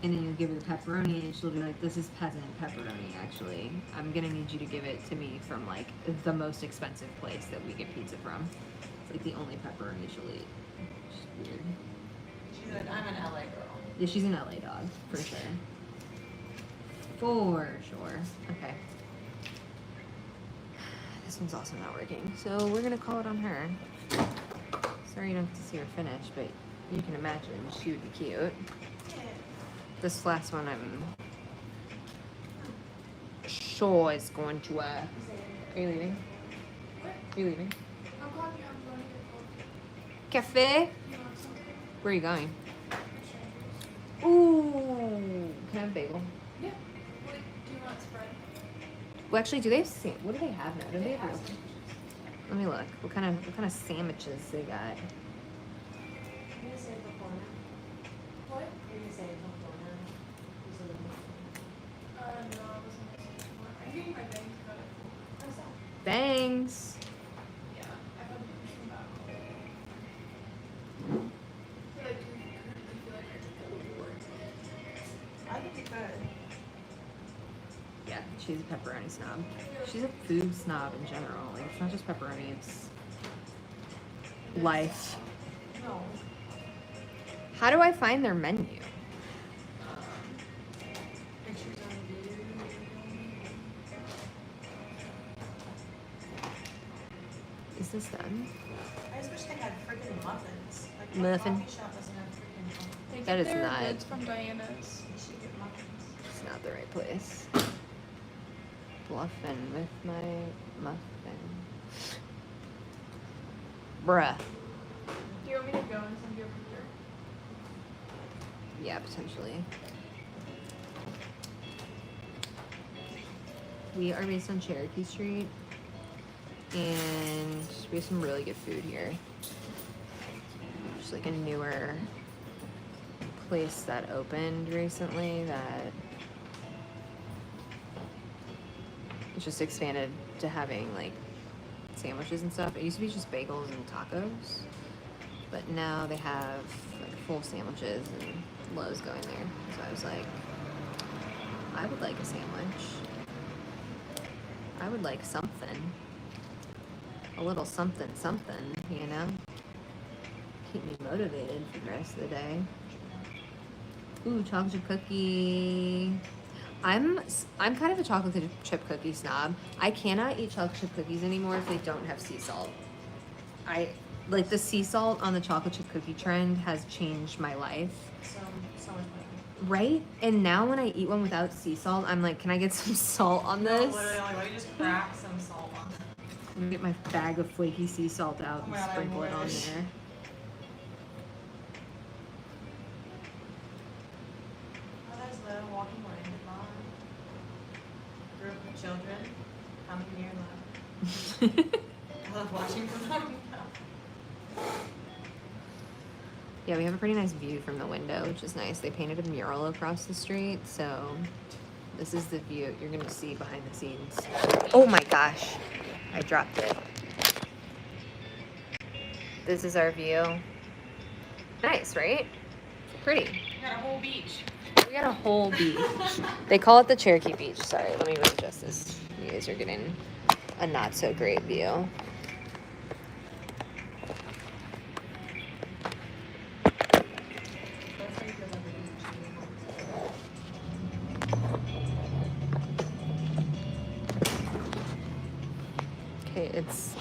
And then you'll give her the pepperoni, and she'll be like, this is peasant pepperoni, actually. I'm gonna need you to give it to me from, like, the most expensive place that we get pizza from. It's, like, the only pepperoni she'll eat. She's weird. She's like, I'm an LA girl. Yeah, she's an LA dog, for sure. For sure. Okay. This one's also not working, so we're gonna call it on her. Sorry you don't get to see her finish, but you can imagine she would be cute. This last one I'm sure is going to, are you leaving? Are you leaving? I'm going to get Cafe? You want something? Where are you going? Sanders. Ooh, can I have a bagel? Yeah. Wait, do you want spread? Well, actually, do they have what do they have now? Do they have have real? sandwiches. Let me look. What kind of sandwiches they got? I'm gonna say before now. What? I'm gonna say before now. No, I wasn't gonna say before. I'm getting my bangs cut. How's that? Bangs. Yeah, I've been doing some back. I feel like I could go to work. I think you could. Yeah, she's a pepperoni snob. She's a food snob in general. Like, it's not just pepperoni, it's life. No. How do I find their menu? Pictures on video. Is this them? I just wish they had freaking muffins. Like Muffin? coffee shop doesn't have freaking muffins. That is not. It's from Diana's. You should get muffins. It's not the right place. Bluffin' with my muffin. Bruh. Do you want me to go and send you a picture? Yeah, potentially. We are based on Cherokee Street, and we have some really good food here. Just like a newer place that opened recently that just expanded to having like sandwiches and stuff. It used to be just bagels and tacos, but now they have like full sandwiches and loaves going there. So I was like, I would like a sandwich. I would like something. A little something, you know? Keep me motivated for the rest of the day. Ooh, chocolate chip cookie. I'm kind of a chocolate chip cookie snob. I cannot eat chocolate chip cookies anymore if they don't have sea salt. I like the sea salt on the chocolate chip cookie trend has changed my life. So much money. Right? And now when I eat one without sea salt, I'm like, can I get some salt on this? No, literally, like, let me just crack some salt on it. I'm gonna get my bag of flaky sea salt out Oh and my God, I sprinkle it on wish. there. Oh, there's Lil walking away in the bar. Group of children coming near love. I love watching them. Yeah, we have a pretty nice view from the window, which is nice. They painted a mural across the street, so this is the view you're gonna see behind the scenes. Oh my gosh, I dropped it. This is our view. Nice, right? Pretty. We got a whole beach. We got a whole beach. They call it the Cherokee Beach. Sorry, let me readjust this. You guys are getting a not so great view. That's how you feel like a beach. Okay, it's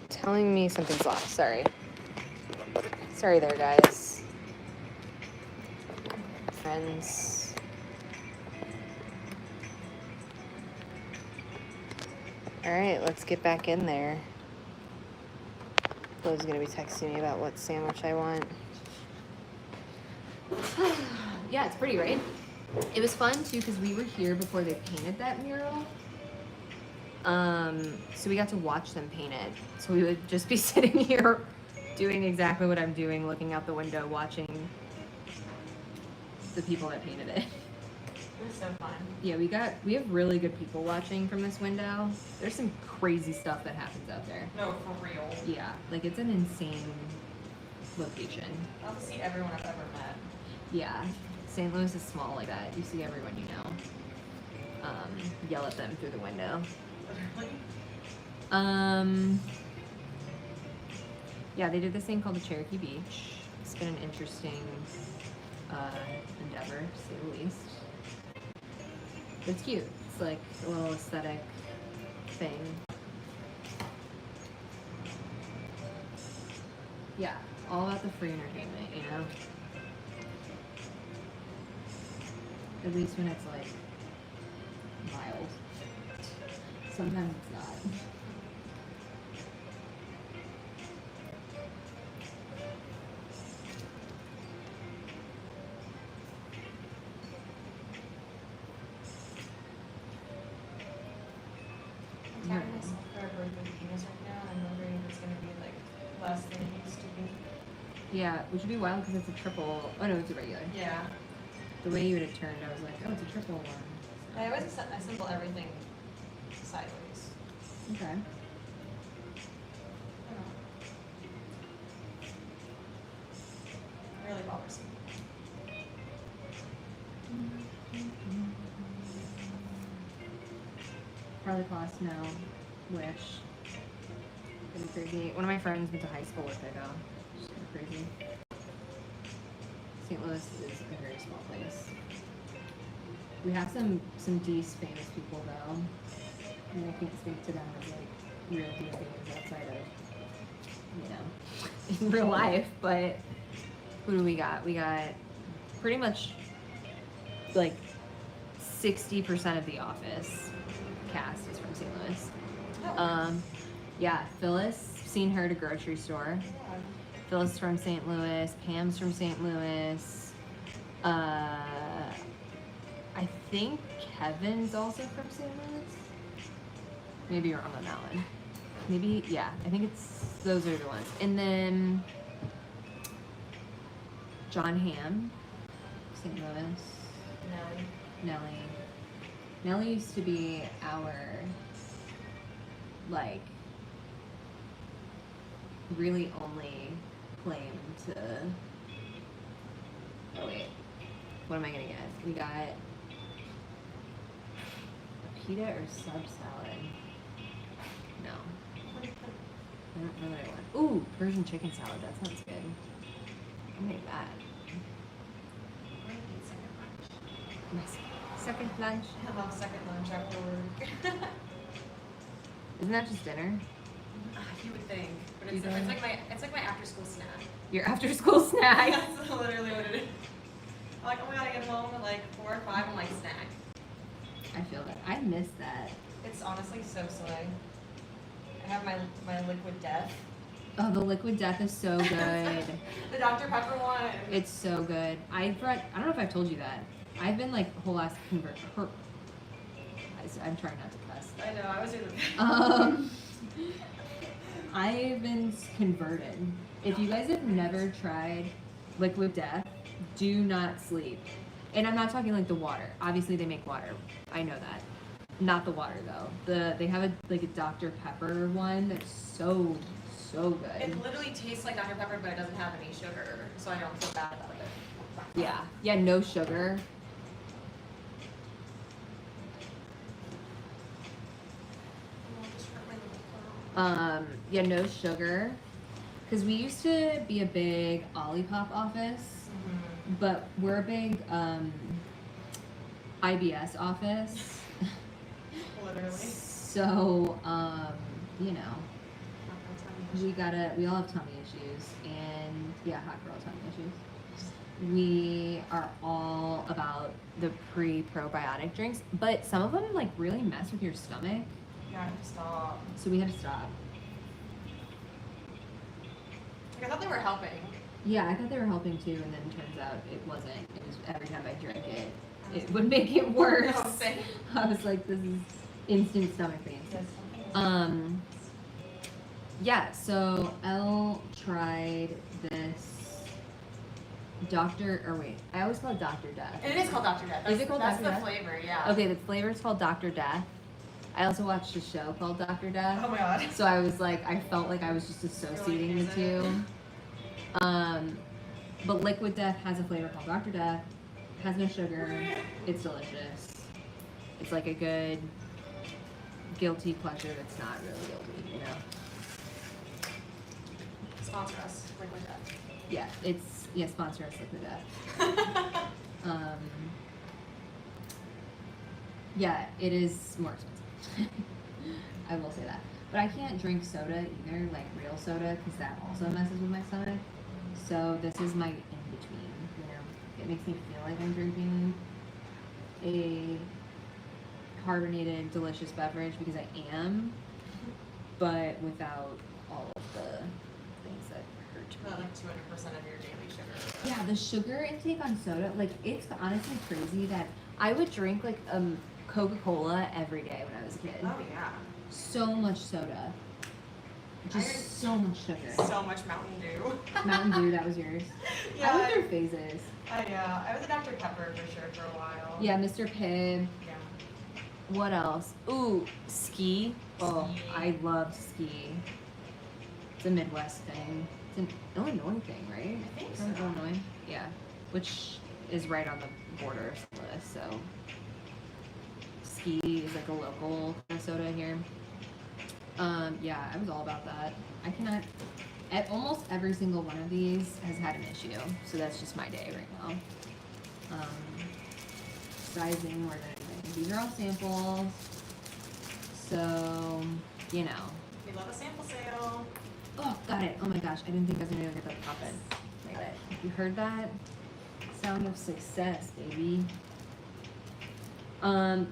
telling me something's lost. Sorry. Sorry there, guys. Friends. Alright, let's get back in there. Flo's gonna be texting me about what sandwich I want. Yeah, it's pretty, right? It was fun too because we were here before they painted that mural. So we got to watch them paint it. So we would just be sitting here doing exactly what I'm doing, looking out the window, watching the people that painted it. It was so fun. Yeah, we have really good people watching from this window. There's some crazy stuff that happens out there. No, for real. Yeah, like it's an insane location. I'll have to see everyone I've ever met. Yeah, St. Louis is small like that. You see everyone you know. Yell at them through the window. Literally. Yeah, they did this thing called the Cherokee Beach. It's been an interesting endeavor, to say the least. But it's cute. It's like a little aesthetic thing. Yeah, all about the free entertainment, you know? At least when it's like mild. Sometimes it's not. I'm tapping myself for a birthday penis right now, and I'm wondering if it's gonna be like less than it used to be. Yeah, which would be wild because it's a triple. Oh no, it's a regular. Yeah. The way you would have turned, I was like, oh, it's a triple one. I always assemble everything sideways. Okay. I don't know. It really bothers me. Harley Claus, no. Wish. Pretty crazy. One of my friends went to high school with it, though. Just kind of crazy. St. Louis is a very small place. We have some D's famous people, though. And I can't speak to them as, like, real human beings outside of, you know, in real life. But who do we got? We got pretty much, like, 60% of the Office cast is from St. Louis. Oh. Yeah, Phyllis, seen her at a grocery store. Yeah. Phyllis from St. Louis, Pam's from St. Louis. I think Kevin's also from St. Louis. Maybe you're wrong on that one. Maybe, yeah, I think those are the ones. And then John Hamm, St. Louis. Nelly. Nelly used to be our, like, really only claim to. Oh wait, what am I gonna get? We got a pita or sub salad. No, I don't know what I want. Ooh, Persian chicken salad. That sounds good. I'll make that. My second lunch. I love second lunch after work. Isn't that just dinner? You would think, but You it's don't? like my after school snack. Your after school snack. That's literally what it is. I'm like, oh my god, I get home at like 4 or 5. I'm like, snack. I feel that. I miss that. It's honestly so slay. I have my liquid death. Oh, the liquid death is so good. The Dr. Pepper one. It's so good. I don't know if I've told you that. I've been like whole ass convert. I'm trying not to cuss. I know, I was doing I've been converted. If you guys have never tried liquid death, do not sleep. And I'm not talking like the water. Obviously they make water. I know that. Not the water though. They have a Dr. Pepper one that's so good. It literally tastes like Dr. Pepper, but it doesn't have any sugar, so I don't feel bad about it. Yeah, no sugar. Yeah, no sugar. Because we used to be a big Olipop office, but we're a big IBS office. Literally. So, you know, we all have tummy issues, and yeah, hot girl tummy issues. We are all about the pre-probiotic drinks, but some of them like really mess with your stomach. Yeah, stop. So we had to stop. Like, I thought they were helping. Yeah, I thought they were helping too, and then it turns out it wasn't. It was every time I drank it, it would make it worse. No, same. I was like, this is instant stomach pain. Yeah, so Elle tried this I always call it Dr. Death. It is called Dr. Death. Is it called That's Dr. the Death? flavor, yeah. Okay, the flavor is called Dr. Death. I also watched a show called Dr. Death. Oh my god. So I was like, I felt like I was just associating the two. But Liquid Death has a flavor called Dr. Death. Has no sugar. It's delicious. It's like a good guilty pleasure that's not really guilty, you know? sponsor us, Liquid Death. Yeah, sponsor us Liquid Death. Yeah, it is more expensive. I will say that. But I can't drink soda either, like real soda, because that also messes with my stomach. So this is my in-between, you know. It makes me feel like I'm drinking a carbonated, delicious beverage because I am, but without all of the things that hurt me. About like 200% of your daily sugar. Yeah, the sugar intake on soda, like it's honestly crazy that I would drink like Coca-Cola every day when I was a kid. Oh yeah. So much soda. Just so much sugar. So much Mountain Dew. Mountain Dew, that was yours. Yeah. I went through phases. I was a Dr. Pepper for sure for a while. Yeah, Mr. Pibb. Yeah. What else? Ooh, ski. Oh, Ski. I love ski. It's a Midwest thing. It's an Illinois thing, right? I think From so. Illinois. Yeah, which is right on the border list. So, ski is like a local kind of soda here. Yeah, I was all about that. I cannot. At almost every single one of these has had an issue, so that's just my day right now. Sizing, we're gonna do. These are all samples, so you know. We love a sample sale. Oh, got it. Oh my gosh, I didn't think I was gonna be able to get that pop in. Got it. You heard that? Sound of success, baby.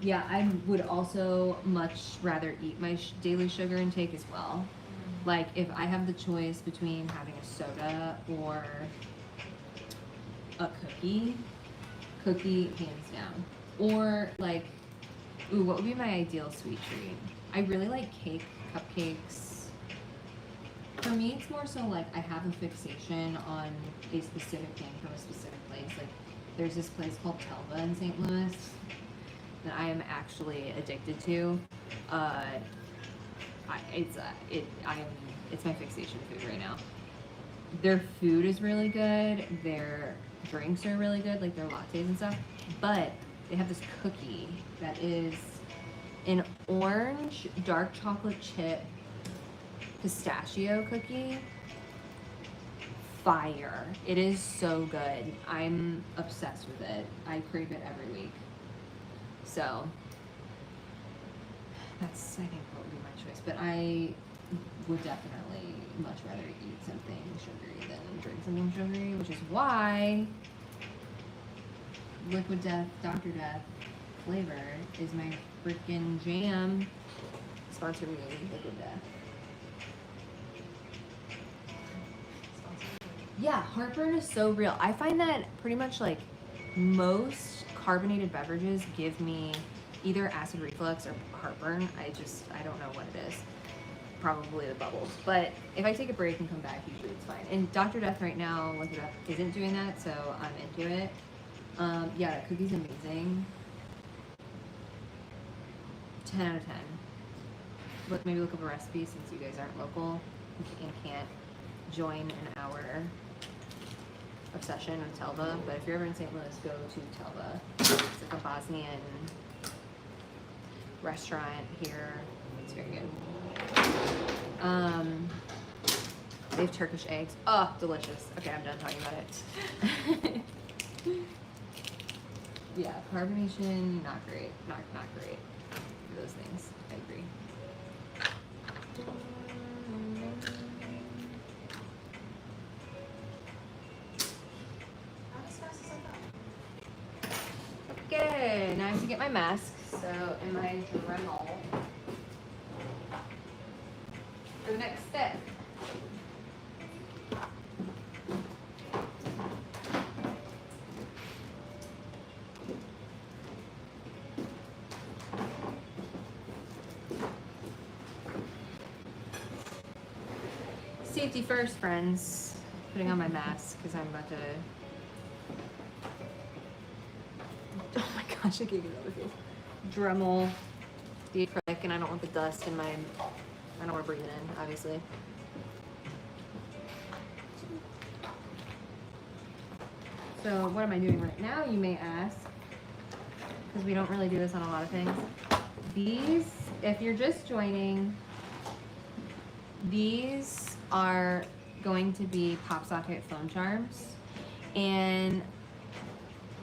Yeah, I would also much rather eat my daily sugar intake as well. Like, if I have the choice between having a soda or a cookie hands down. Or, like, ooh, what would be my ideal sweet treat? I really like cake, cupcakes. For me, it's more so like I have a fixation on a specific thing from a specific place. Like, there's this place called Telva in St. Louis that I am actually addicted to. It's my fixation food right now. Their food is really good. Their drinks are really good, like their lattes and stuff. But they have this cookie that is an orange dark chocolate chip pistachio cookie. Fire. It is so good. I'm obsessed with it. I crave it every week. So that's, I think, what would be my choice. But I would definitely much rather eat something sugary than drink something sugary, which is why Liquid Death, Dr. Death flavor is my freaking jam. Sponsor me, Liquid Death. Yeah, heartburn is so real. I find that pretty much like most carbonated beverages give me either acid reflux or heartburn. I don't know what it is. Probably the bubbles. But if I take a break and come back, usually it's fine. And Dr. Death right now, Liquid Death isn't doing that, so I'm into it. Yeah, that cookie's amazing. 10 out of 10. Maybe look up a recipe since you guys aren't local and can't join in our obsession with Telva. But if you're ever in St. Louis, go to Telva. It's like a Bosnian restaurant here. It's very good. They have Turkish eggs. Oh, delicious. Okay, I'm done talking about it. Yeah, carbonation, not great. Not great for those things. I agree. Not as fast as I thought. Okay, now I have to get my mask. So, in my Dremel. For the next step. Safety first, friends. Putting on my mask because I'm about to. Oh my gosh, I can't get out of here. Dremel, the acrylic, and I don't want the dust in my. I don't want to breathe it in, obviously. So what am I doing right now, you may ask? Because we don't really do this on a lot of things. These, if you're just joining, these are going to be pop socket foam charms. And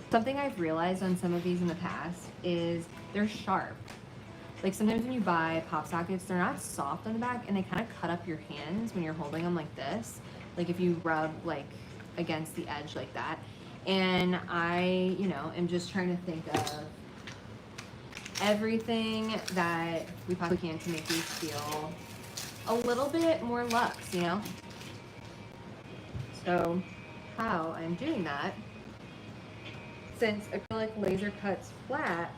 something I've realized on some of these in the past is they're sharp. Like sometimes when you buy pop sockets, they're not soft on the back and they kind of cut up your hands when you're holding them like this. Like if you rub like against the edge like that. And I, am just trying to think of everything that we possibly can to make these feel a little bit more luxe, So how I'm doing that, since acrylic laser cuts flat,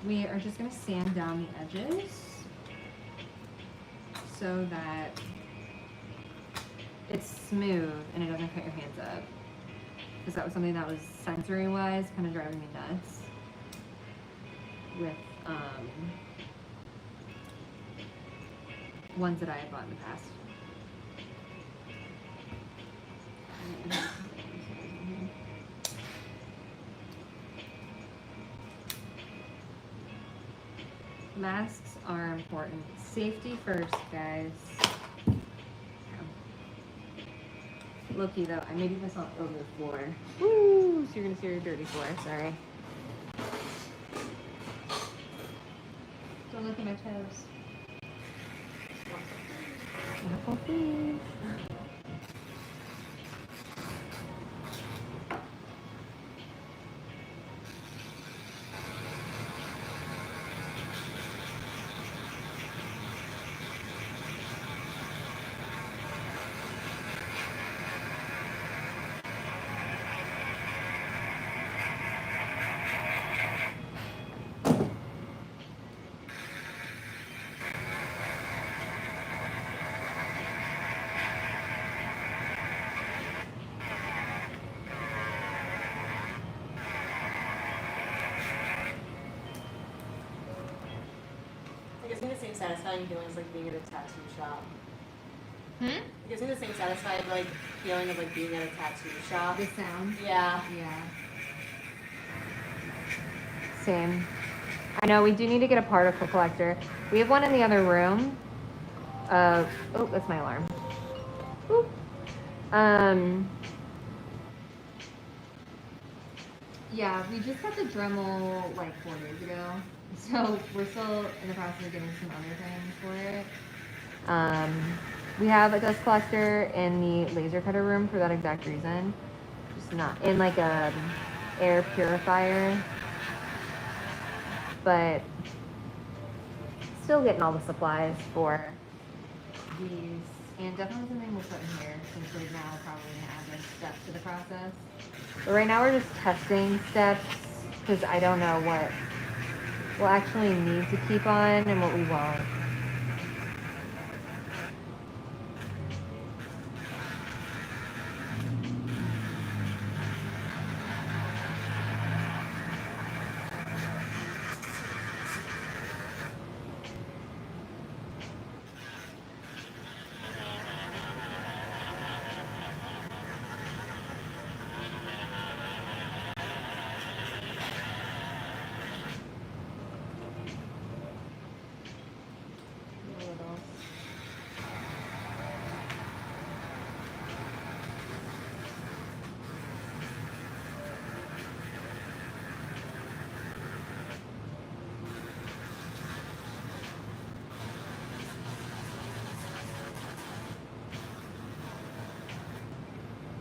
we are just going to sand down the edges so that it's smooth and it doesn't cut your hands up. Because that was something that was sensory-wise kind of driving me nuts with ones that I had bought in the past. Masks are important. Safety first, guys. Low-key though, I made myself over the floor. Woo! So you're gonna see your dirty floor, sorry. Don't look at my toes. Apple, please. It gives me the same satisfying feelings like being at a tattoo shop. Hmm? It gives me the same satisfying feeling of like being at a tattoo shop. The sound? Yeah. Yeah. Same. I know, we do need to get a particle collector. We have one in the other room. Oh, that's my alarm. Woo. Yeah, we just got the Dremel like 4 years ago. So we're still in the process of getting some other things for it. We have a dust collector in the laser cutter room for that exact reason. Just not in like a air purifier. But still getting all the supplies for these. And definitely something we'll put in here since we're now probably gonna add this step to the process. But right now we're just testing steps because I don't know what we'll actually need to keep on and what we won't.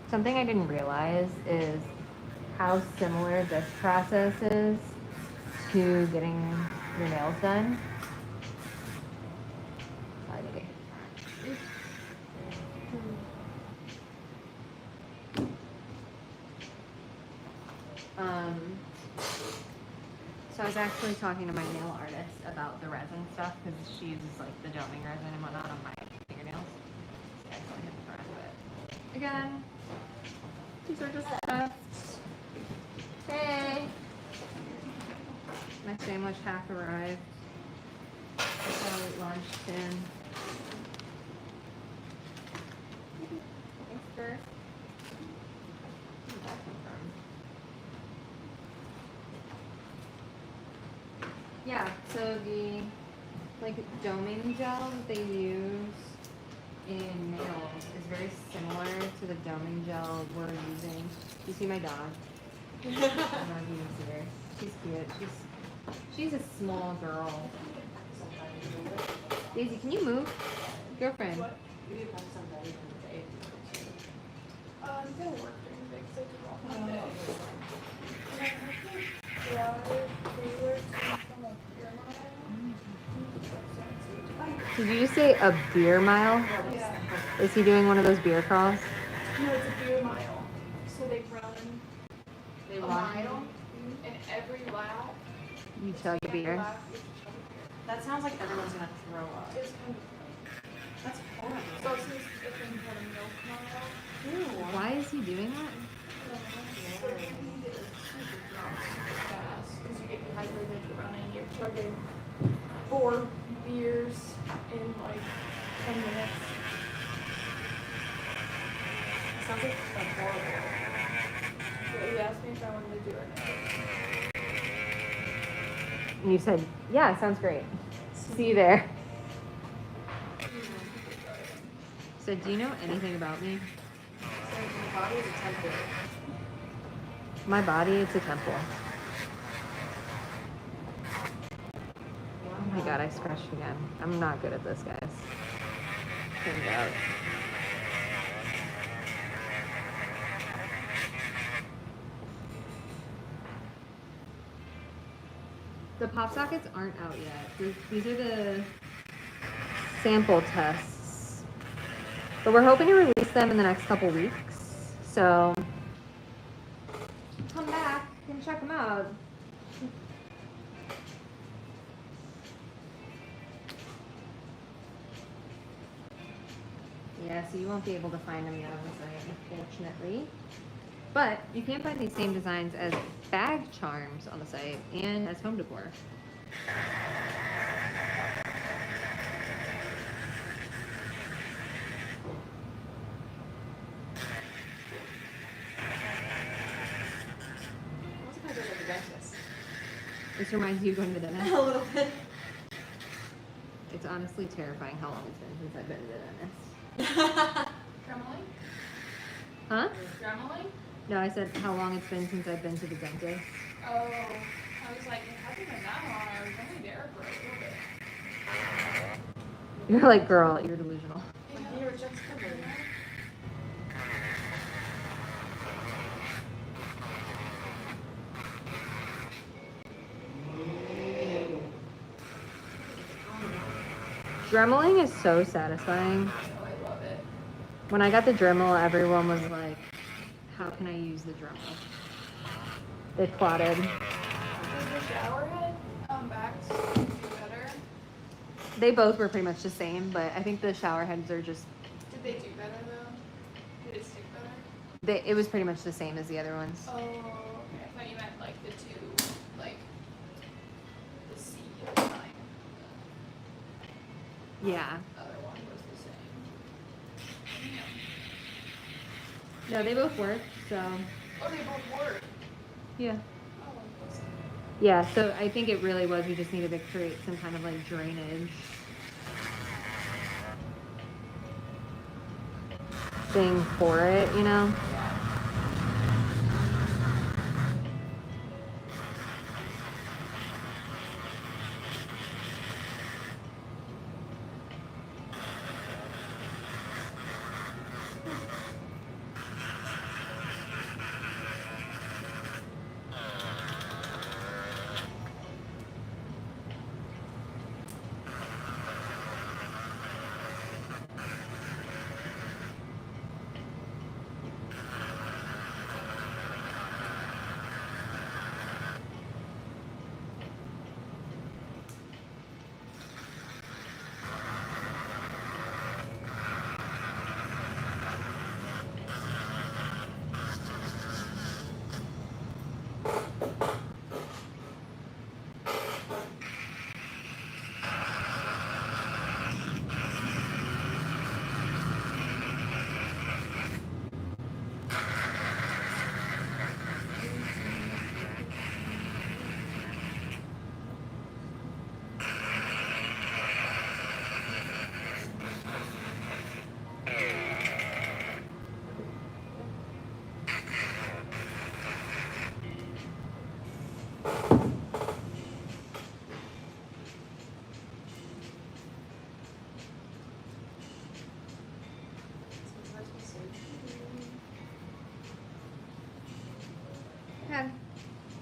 Something I didn't realize is how similar this process is to getting your nails done. So I was actually talking to my nail artist about the resin stuff because she uses like the doming resin and whatnot on my fingernails. So I actually hit the rest of it. Again, these are just tests. Hey! My sandwich half arrived. I saw it launched in. Thanks, Bert. Where did that come from? Yeah, so the like doming gel that they use in nails is very similar to the doming gel we're using. You see my dog? I don't know if you can see her. She's cute. She's a small girl. Daisy, can you move? Girlfriend. What? We didn't have somebody in the day. I'm gonna work during the day because I do all my day. And I have to drive trailer to from a beer mile. Did you just say a beer mile? Yeah. Is he doing one of those beer crawls? No, it's a beer mile. So they run They a run. mile, and every lap, You chug a beer. lap you have to chug a beer. That sounds like everyone's gonna throw up. It's kind of That's so horrible. it's this thing called a milk mile. Ew. Why is he doing that? So you can get super drunk fast because you get dehydrated running. You're chugging 4 beers in like 10 minutes. Sounds like horrible. But he asked me if I wanted to do it. And you said, yeah, sounds great. See you there. So do you know anything about me? So your body is a temple. My body, it's a temple. Oh my god, I scratched again. I'm not good at this, guys. Turns out. The pop sockets aren't out yet. These are the sample tests. But we're hoping to release them in the next couple weeks. So come back and check them out. Yeah, so you won't be able to find them yet on the site, unfortunately. But you can find these same designs as bag charms on the site and as home decor. What's it gonna go to the dentist? This reminds you of going to the dentist. A little bit. It's honestly terrifying how long it's been since I've been to the dentist. Gremlin? Huh? Gremlin? No, I said how long it's been since I've been to the dentist. Oh, I was like, it hasn't been that long. I was only there for a little bit. You're like, girl, you're delusional. Like you were just covered. Dremeling is so satisfying. Oh, I love it. When I got the Dremel, everyone was like, how can I use the Dremel? They plotted. Does the shower head backs do better? They both were pretty much the same, but I think the shower heads are just, Did they do better though? Did it stick better? it was pretty much the same as the other ones. Oh, okay. I thought you meant like the two, like the C design. Yeah. The other one was the same. No, they both work, so Oh, they both work. yeah. Oh, that's- Yeah, so I think it really was, we just needed to create some kind of like drainage thing for it, you know?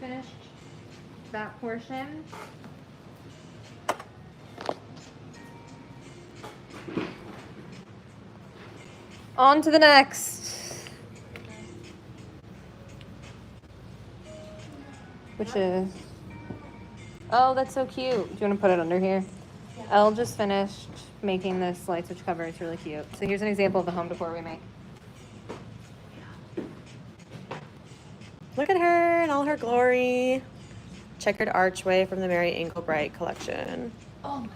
finished that portion. On to the next. Which is, oh, that's so cute. Do you want to put it under here? Elle just finished making this light switch cover. It's really cute. So here's an example of the home decor we make. Look at her in all her glory. Checkered archway from the Mary Inglebright collection. Oh my god.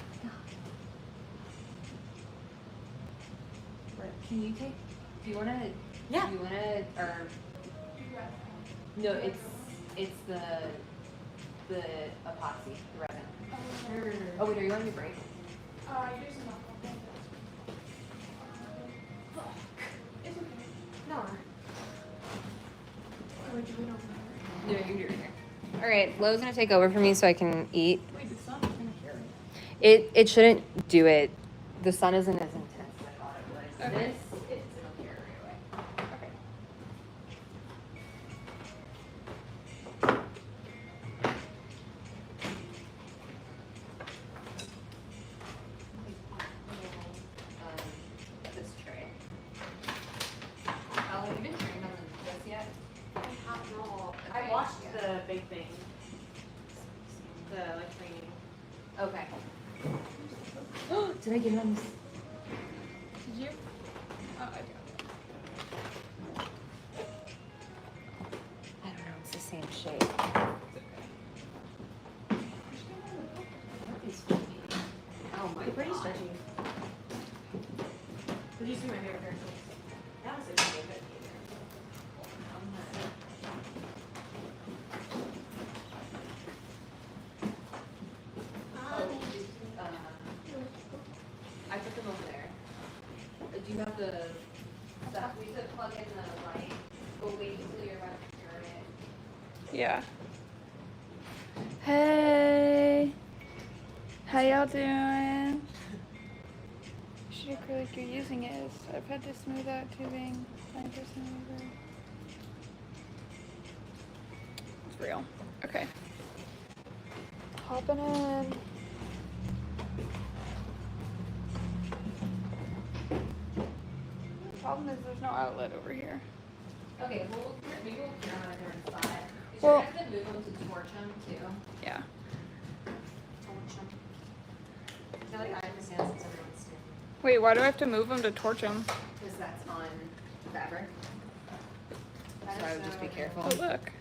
Can you take, do you want to, Yeah. do you want to, or, no, it's the epoxy, the resin. Oh wait, are you on your break? You do some It's okay. No. Wait, do we know? No, you can do it right here. All right, Lo's gonna take over for me so I can eat. Wait, the sun is gonna carry it. It shouldn't do it. The sun isn't as intense as I thought it was. Okay. It'll carry right away. Okay. This tray. Oh, have you been trained on this yet? I watched the big thing. The like training. Okay. Did I get it on this? Did you? Oh, I got it. I don't know. It's the same shape. Oh my They're pretty god. stretchy. Did you see my favorite pair of shorts? That was a good idea. I put them over there. Do you have the stuff? We should plug in the light. We'll wait until you're about to turn it. Yeah. Hey. How y'all doing? Should acrylic you're using is. I've had to smooth out tubing. 9% over. It's real. Okay. Hopping in. Problem is there's no outlet over here. Okay, well, maybe we'll put them on a different spot. You Well- should have to move them to torch them too. Yeah. I feel like I understand since everyone's standing. Wait, why do I have to move them to torch them? Because that's on fabric. That So is I would just be so- careful. Oh, look.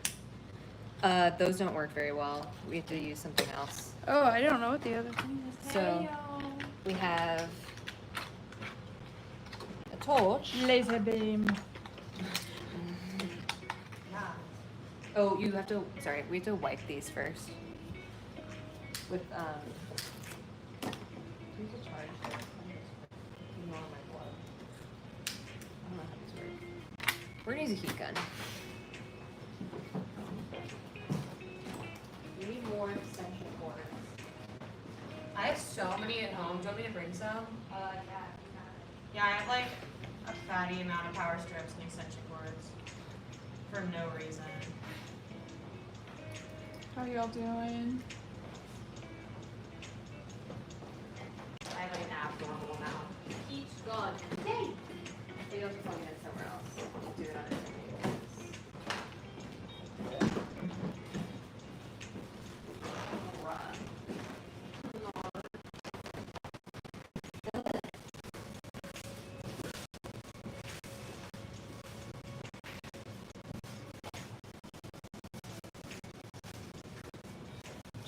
Those don't work very well. We have to use something else. Oh, I don't know what the other thing is. So we have a torch. Laser beam. Yeah. Oh, you have to, sorry, we have to wipe these first. With, do you have to charge this? Ignore my glove. I don't know how these work. We're gonna use a heat gun. We need more extension cords. I have so many at home. Do you want me to bring some? Yeah. Yeah, I have like a fatty amount of power strips and extension cords. For no reason. How y'all doing? I have like an abnormal amount. Each gun. Yay! So you'll have to plug it in somewhere else. Do it on a different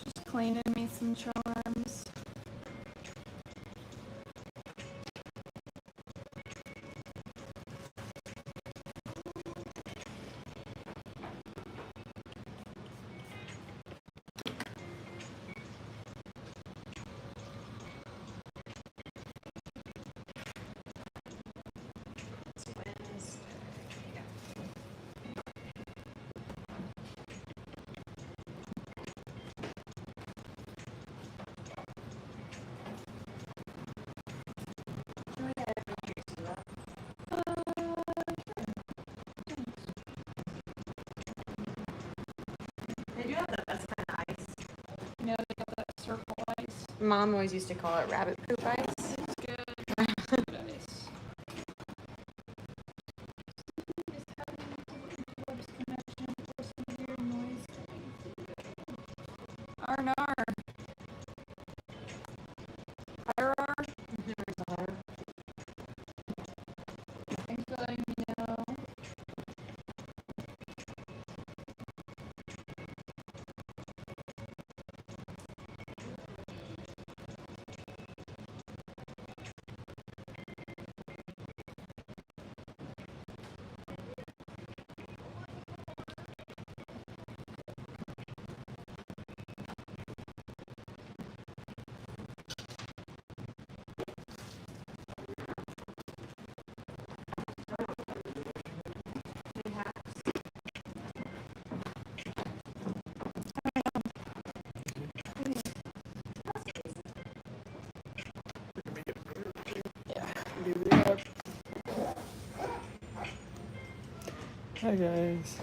Just cleaning me some charms. Mom always used to call it rabbit poop ice. It's good. Good ice. Just having a web connection or some weird noise coming through. Arnar. Irar. Thanks for letting me know. Hi guys.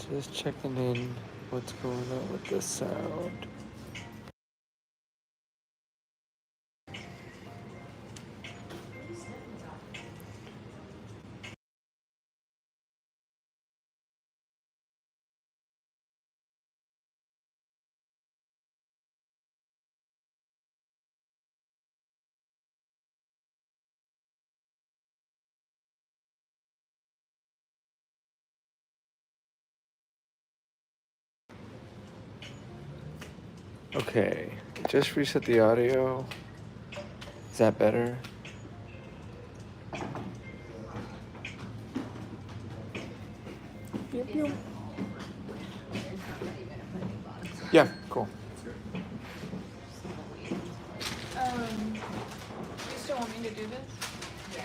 Just checking in. What's going on with the sound? Okay, just reset the audio. Is that better? Yep. Yeah, cool. You still want me to do this? Yeah.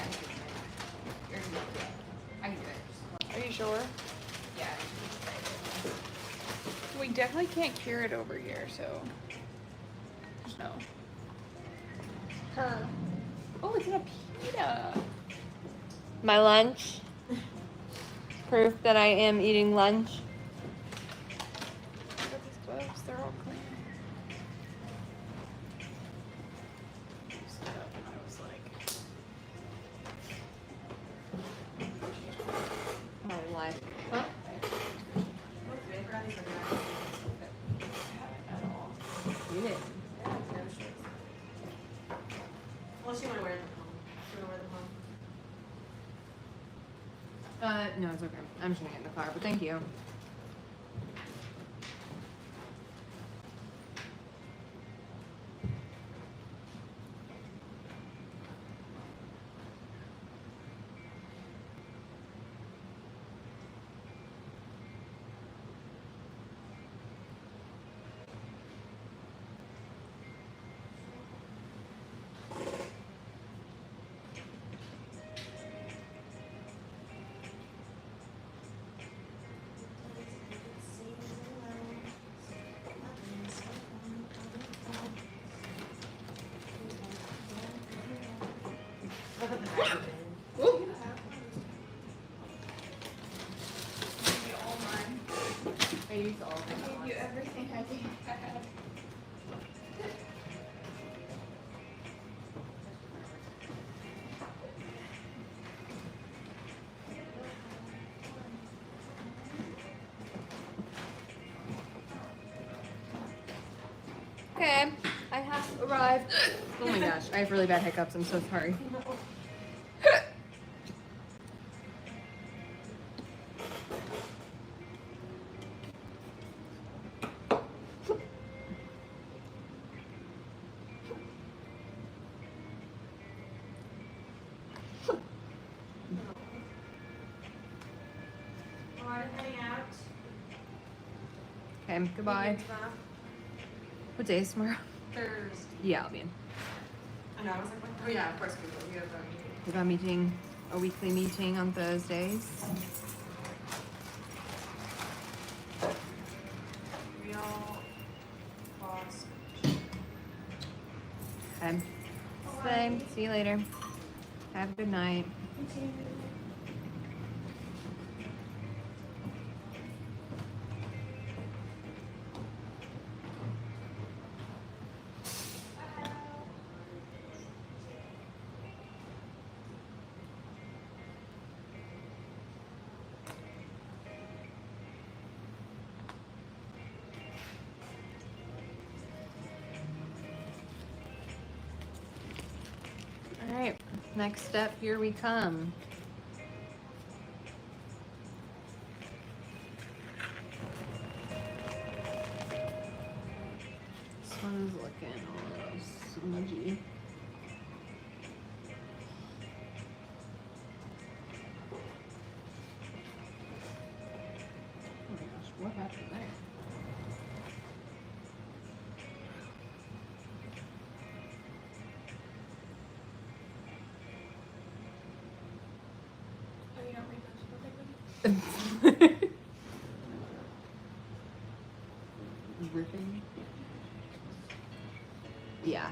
I can do it. Are you sure? Yeah. We definitely can't cure it over here, so. No. Her. Oh, it's in a pita. My lunch. Proof that I am eating lunch. Look at these gloves, they're all clean. Stood up and I was like, My life. Huh? at all. You did. Well, she want to wear them home. She want to wear them home. No, it's okay. I'm just gonna get in the car, but thank you. All mine. I used all of I them. gave you everything I think I had. Okay, I have arrived. Oh my gosh, I have really bad hiccups. I'm so sorry. Alright, heading out. Okay, goodbye. What day is tomorrow? Thursday. Yeah, I'll be in. I know, I was like, what? Oh yeah, of course we will. We have a meeting. We got a meeting, a weekly meeting on Thursdays. Real boss. Okay. Bye. See you later. Have a good night. Next step, here we come. This one's looking a little smudgy. Oh my gosh, what happened there? Oh, you don't read those perfectly? Ripping. Yeah.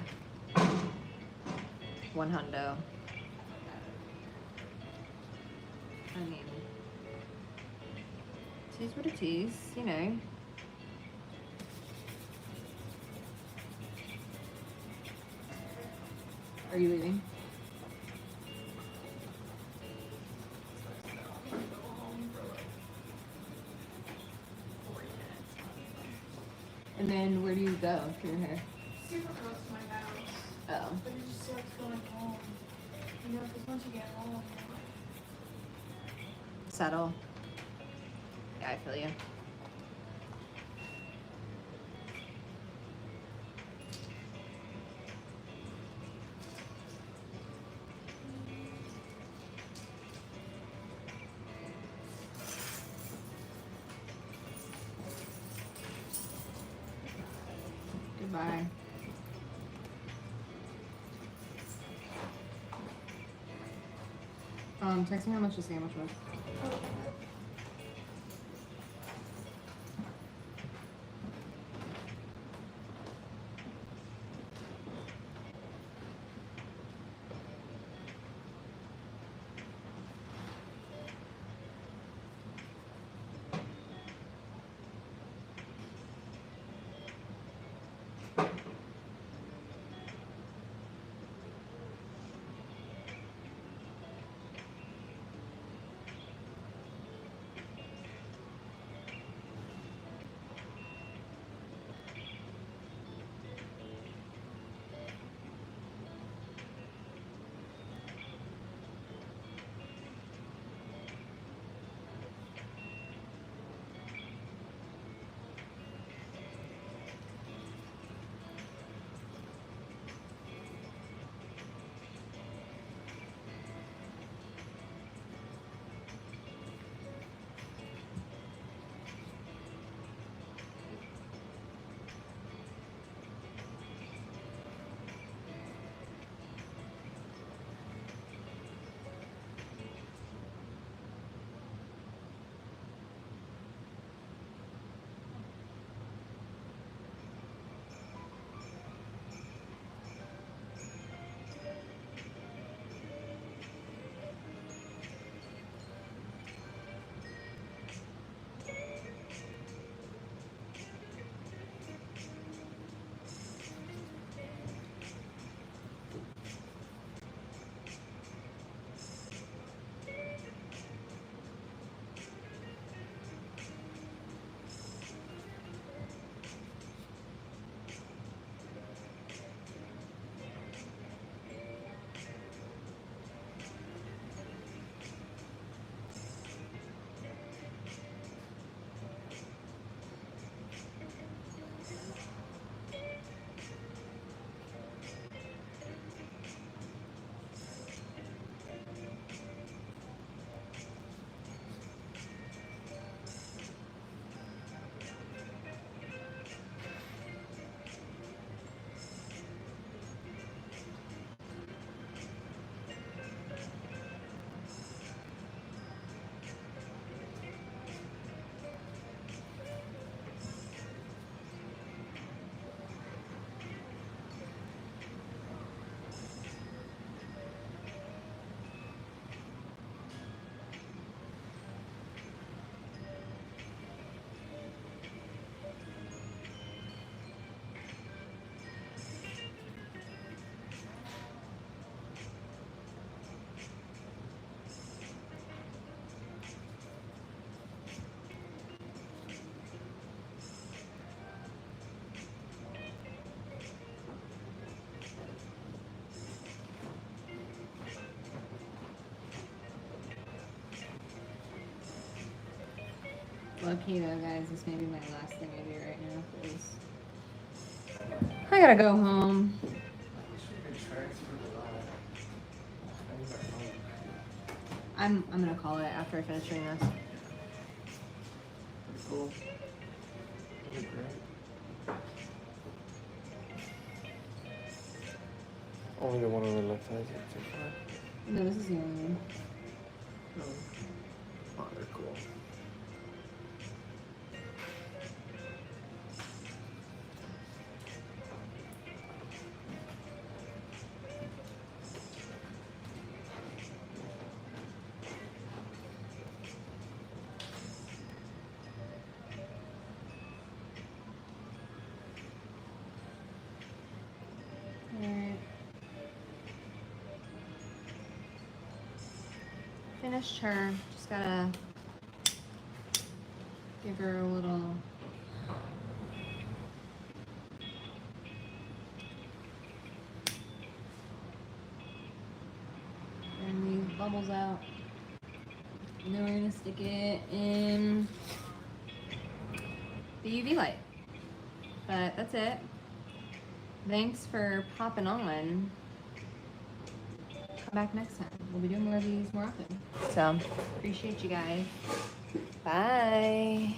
100. I mean, tease what it is, you know. Are you leaving? And then where do you go for your hair? Super close to my house. Oh. But it just sucks going home. You know, because once you get home, you're like, Settle. Yeah, I feel you. Goodbye. Text me how much the sandwich was. oh. Low key though, guys, this may be my last thing I do right now, please. I gotta go home. I'm gonna call it after I finish doing this. Cool. That'd be great. Only the one on the left side. No, this is the only one. Oh, they're cool. Alright. Finished her. Just gotta give her a little. Burn these bubbles out. And then we're gonna stick it in the UV light. But that's it. Thanks for popping on. Come back next time. We'll be doing more of these more often. So, appreciate you guys. Bye.